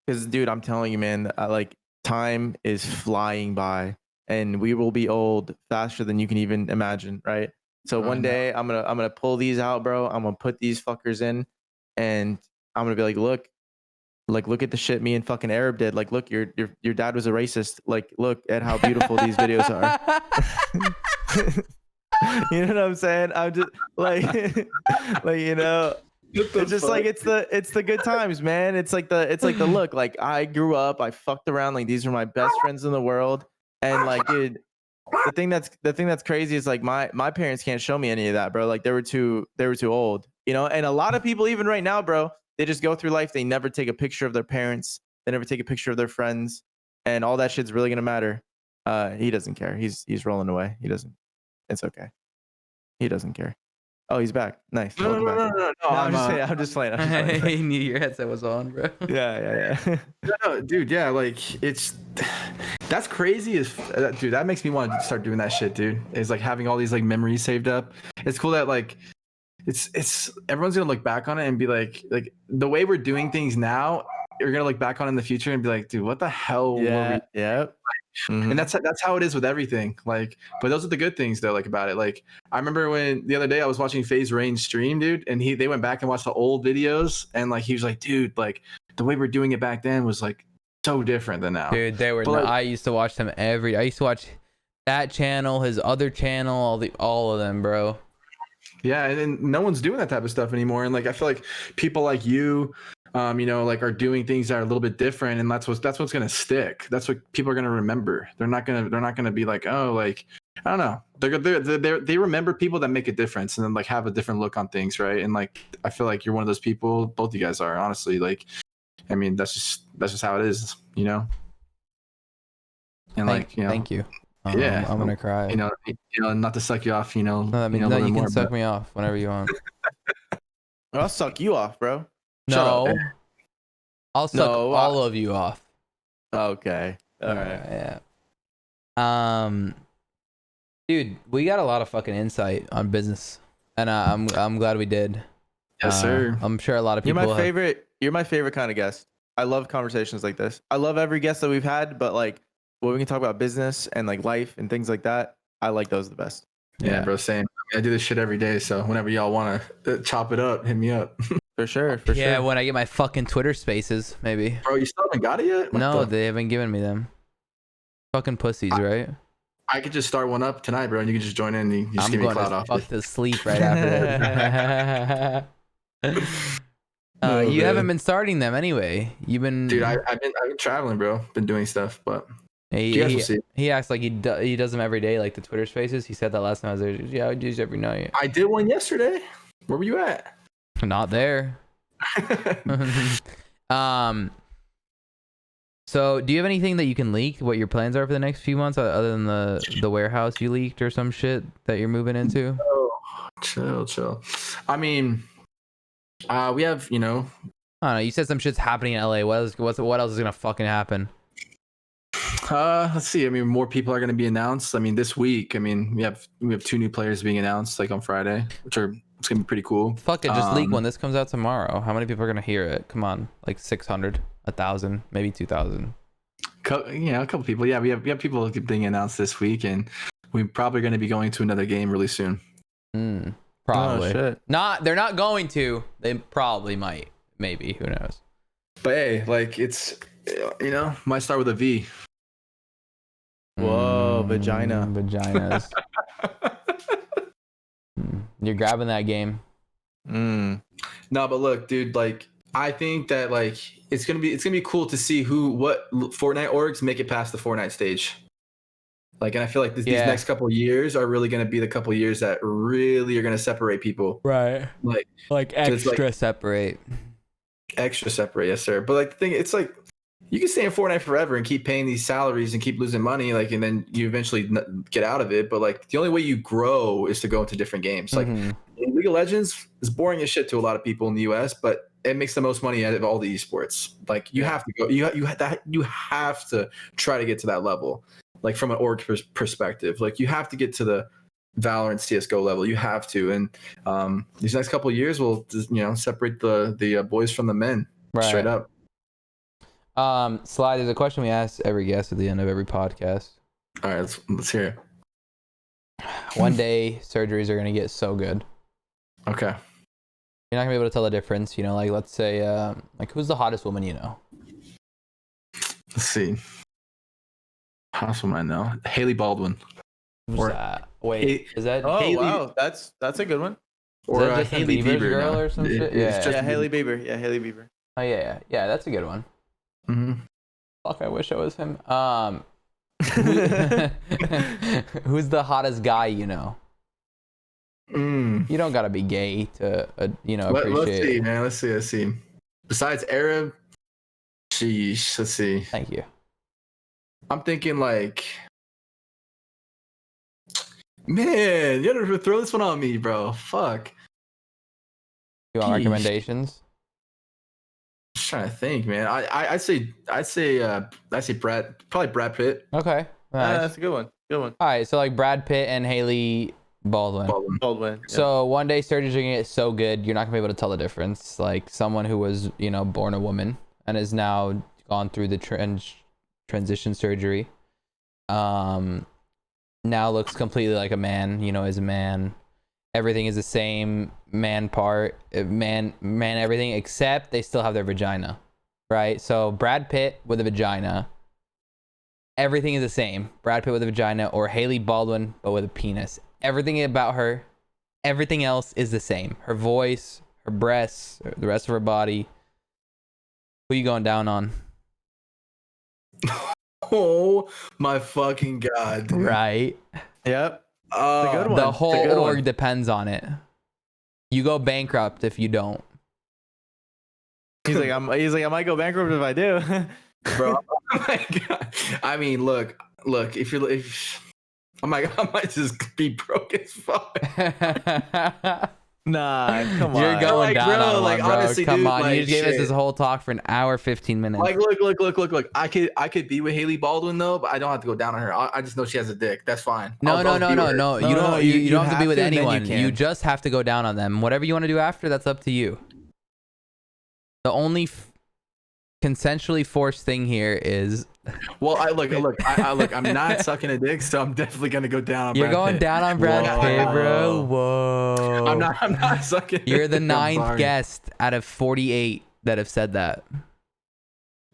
because dude, I'm telling you, man, like time is flying by. And we will be old faster than you can even imagine, right? So one day I'm gonna pull these out, bro. I'm gonna put these fuckers in, and I'm gonna be like, look at the shit me and fucking Arab did. Like, look, your dad was a racist. Like, look at how beautiful these videos are. You know what I'm saying? I'm just like, it's just like it's the good times, man. It's like the look. Like I grew up, I fucked around. Like these are my best friends in the world. And like, dude, the thing that's crazy is like my parents can't show me any of that, bro. Like they were too old, And a lot of people, even right now, bro, they just go through life. They never take a picture of their parents. They never take a picture of their friends, and all that shit's really gonna matter. He doesn't care. He's rolling away. He doesn't. It's okay. He doesn't care. Oh, he's back. Nice. No, I'm just playing. I knew your headset was on, bro. Yeah. No, dude. Yeah, like that's crazy. Dude, that makes me want to start doing that shit, dude. It's like having all these like memories saved up. It's cool that like it's everyone's gonna look back on it and be like the way we're doing things now, you're gonna look back on it in the future and be like, dude, what the hell were we? Yeah. And that's how it is with everything. Like, but those are the good things though, like about it. Like, I remember when the other day I was watching FaZe Rain stream, dude, and they went back and watched the old videos, and like he was like, dude, like the way we're doing it back then was like so different than now. Dude, they were. But, like, I used to watch them I used to watch that channel, his other channel, all of them, bro. Yeah, and no one's doing that type of stuff anymore. And like I feel like people like you, you know, like are doing things that are a little bit different, and that's what's gonna stick. That's what people are gonna remember. They're not gonna be like, oh, like I don't know. They remember people that make a difference and then like have a different look on things, right? And like I feel like you're one of those people. Both you guys are, honestly. Like, I mean, that's just how it is, you know. And like, you know, thank you. Yeah, I'm gonna cry. You know, not to suck you off, you know. No, I mean, you you can suck me off whenever you want. I'll suck you off, bro. No, I'll suck all of you off. Okay. All right. Yeah. Dude, we got a lot of fucking insight on business, and I'm glad we did. Yes, sir. I'm sure a lot of people. You're my favorite kind of guest. I love conversations like this. I love every guest that we've had, but like when we can talk about business and like life and things like that, I like those the best. Yeah, bro, same. I do this shit every day, so whenever y'all want to chop it up, hit me up. For sure. Yeah, when I get my fucking Twitter spaces, maybe. Bro, you still haven't got it yet? No, they haven't given me them. Fucking pussies, right? I could just start one up tonight, bro, and you can just join in and you just give me a cloud off. I'm going to sleep right after that. You haven't been starting them anyway. You've been... Dude, I've been traveling, bro. Been doing stuff, but... He acts like he does them every day, like the Twitter spaces. He said that last time I was there. Yeah, I do these every night. I did one yesterday. Where were you at? Not there. So do you have anything that you can leak? What your plans are for the next few months, other than the warehouse you leaked or some shit that you're moving into? Oh, chill. I mean, we have, you know. I don't know. You said some shit's happening in LA. What else is gonna fucking happen? Let's see. I mean, more people are going to be announced. I mean, this week, I mean, we have 2 new players being announced, like on Friday, it's going to be pretty cool. Fuck it, just leak one. This comes out tomorrow. How many people are going to hear it? Come on, like 600, 1,000, maybe 2,000. Yeah, a couple people. Yeah, we have people being announced this week, and we're probably going to be going to another game really soon. Probably. Oh, shit. They're not going to. They probably might. Maybe. Who knows? But hey, like it's, you know, might start with a V. Whoa, vaginas. You're grabbing that game. No, but look, dude, like I think that like it's gonna be cool to see what Fortnite orgs make it past the Fortnite stage. Like, and I feel like these next couple of years are really gonna be the couple of years that really are gonna separate people. Right. Like extra separate. Extra separate, yes, sir. But like the thing, it's like you can stay in Fortnite forever and keep paying these salaries and keep losing money, like, and then you eventually get out of it. But like the only way you grow is to go into different games. Like League of Legends is boring as shit to a lot of people in the US, but it makes the most money out of all the esports. Like you have to go, you have to try to get to that level. Like from an org perspective, like you have to get to the Valorant CS:GO level. You have to, and these next couple of years will, you know, separate the boys from the men, straight up. Sly, there's a question we ask every guest at the end of every podcast. All right, let's hear it. One day surgeries are gonna get so good. Okay. You're not gonna be able to tell the difference. You know, like let's say, like who's the hottest woman you know? Let's see. Hottest woman I know, Haley Baldwin. Who's that? Wait, is that? Oh Haley? wow, that's a good one. Or Haley Bieber's girl or some shit? Yeah, Haley Bieber. Yeah, Haley Bieber. Oh yeah, that's a good one. Fuck, I wish it was him. Who's the hottest guy you know? You don't gotta be gay to appreciate. Let's see, man. Let's see. Besides Arab, sheesh. Let's see. Thank you. I'm thinking like, man, you gotta throw this one on me, bro. Fuck. You want recommendations? Just trying to think, man. I'd say Brad Pitt. Okay, nice. That's a good one. All right, so like Brad Pitt and Haley Baldwin. Baldwin. Yeah. So one day surgery's gonna get so good, you're not gonna be able to tell the difference. Like someone who was, born a woman and has now gone through the transition surgery, now looks completely like a man. Is a man. Everything is the same man part, man, everything, except they still have their vagina, right? So Brad Pitt with a vagina, everything is the same. Brad Pitt with a vagina, or Haley Baldwin but with a penis. Everything about her, everything else is the same. Her voice, her breasts, the rest of her body. Who you going down on? Oh my fucking god, dude. Right. Yep. It's a good one. The whole org org depends on it. You go bankrupt if you don't. He's like, I might go bankrupt if I do. Bro, oh my god. I mean, look, if I might just be broke as fuck. Nah, come on. You're going Like, down bro, on like, one, bro. honestly, Come dude, on. like, You just gave us shit. this whole talk for an hour, 15 minutes. Like, look. I could be with Haley Baldwin though, but I don't have to go down on her. I just know she has a dick. That's fine. No. I'll be with her. You don't. You don't have to be with and then you anyone. You can. just have to go down on them. Whatever you want to do after, that's up to you. The only consensually forced thing here is. Well, look. I'm not sucking a dick, so I'm definitely gonna go down on. You're Brad going Pitt. down on Brad Pitt, bro. Whoa. Whoa. I'm not sucking. You're the I'm 9th sorry. guest out of 48 that have said that.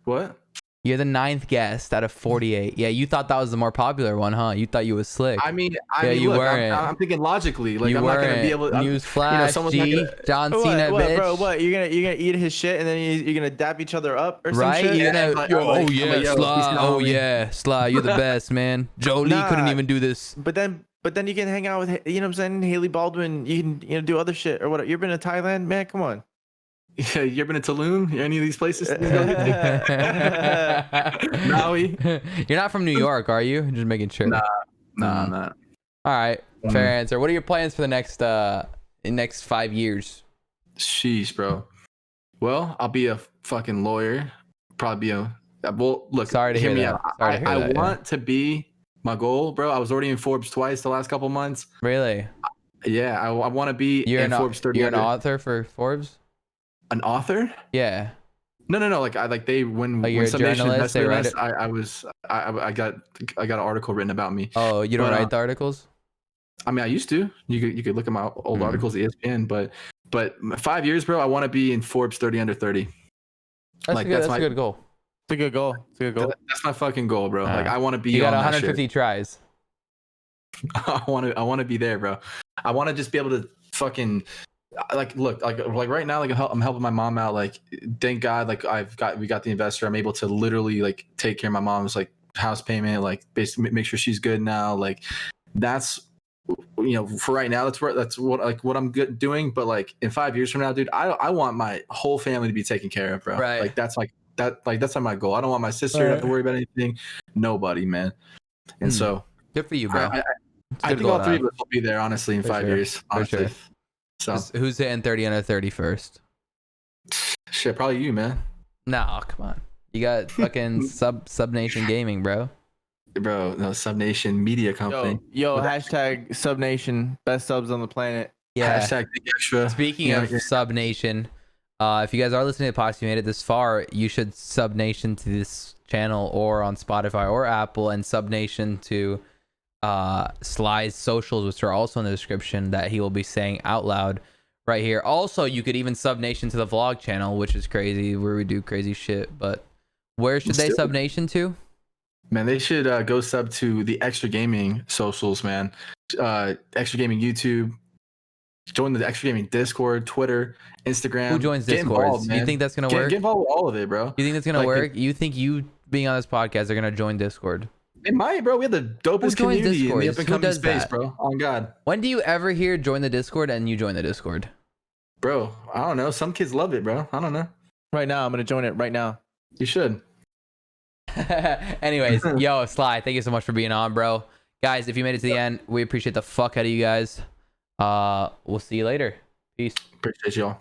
What? You're the 9th guest out of 48. Yeah, you thought that was the more popular one, huh? You thought you was slick. I mean, you look, weren't. I'm thinking logically. Like, You I'm not gonna be able. Newsflash, someone's not G, gonna- John Cena, What, bitch. bro? What? You're gonna eat his shit and then you're gonna dap each other up or some Right? shit? You're gonna, like, yo, I'm like, oh yeah, I'm like, yo, Sly. he's not Oh homie. yeah, Sly. You're the best, man. Jolie Nah. couldn't even do this. But then you can hang out with, what I'm saying, Haley Baldwin. You can do other shit or what? You've been to Thailand, man. Come on. Yeah, you ever been to Tulum? Any of these places? Maui? You're not from New York, are you? Just making sure. Nah, I'm not. All right, fair answer. What are your plans for the next 5 years? Sheesh, bro. Well, I'll be a fucking lawyer. Probably be a. Well, look. Sorry to hear me that. out. Sorry to hear I that, yeah. want to be my goal, bro. I was already in Forbes twice the last couple months. Really? Yeah, I want to be in Forbes 30. You're an author for Forbes? An author? Yeah. No. Like when you're a Sub Nation journalist, they invested in write us, I got an article written about me. Oh, you don't But, write the articles? I mean, I used to. You could look at my old articles at ESPN, but 5 years, bro. I want to be in Forbes 30 under 30. That's a good goal. It's a good goal. That's my fucking goal, bro. Like, I want to be. You got on that 150 shit. tries. I want to be there, bro. I want to just be able to fucking like right now, like I'm helping my mom out. Like, thank God, like we got the investor. I'm able to literally like take care of my mom's like house payment, like basically make sure she's good now. Like, that's for right now, that's what I'm good doing. But like in 5 years from now, dude, I want my whole family to be taken care of, bro. Right. Like that's my goal. I don't want my sister to have to worry about anything. Nobody, man. And so good for you, bro. I think all three of us will be there, honestly, in 5 years. Honestly. sure. So Who's hitting 30 under 30 first? shit, probably you, man. No, come on. You got fucking Sub Nation Gaming, bro. Bro, no, Sub Nation Media Company. Yo, hashtag Sub Nation, best subs on the planet. Yeah. Hashtag Think Extra. Speaking of Sub Nation, if you guys are listening to the podcast, you made it this far, you should Sub Nation to this channel or on Spotify or Apple, and Sub Nation to Sly's socials, which are also in the description, that he will be saying out loud right here. Also, you could even Sub Nation to the vlog channel, which is crazy, where we do crazy shit. But where should they Sub Nation to? Man, they should go sub to the XTRA Gaming socials, man. XTRA Gaming YouTube. Join the XTRA Gaming Discord, Twitter, Instagram. Who joins Get Discord? involved, You think that's gonna work? Get involved with all of it, bro. You think that's gonna Like, work? You think you being on this podcast are gonna join Discord? It might, bro. We have the dopest joins community in Discord? the up and coming does space, that? bro. On God. When do you ever hear join the Discord and you join the Discord? Bro, I don't know. Some kids love it, bro. I don't know. Right now, I'm gonna join it right now. You should. Anyways, yo, Sly, thank you so much for being on, bro. Guys, if you made it to the end, we appreciate the fuck out of you guys. We'll see you later. Peace. Appreciate y'all.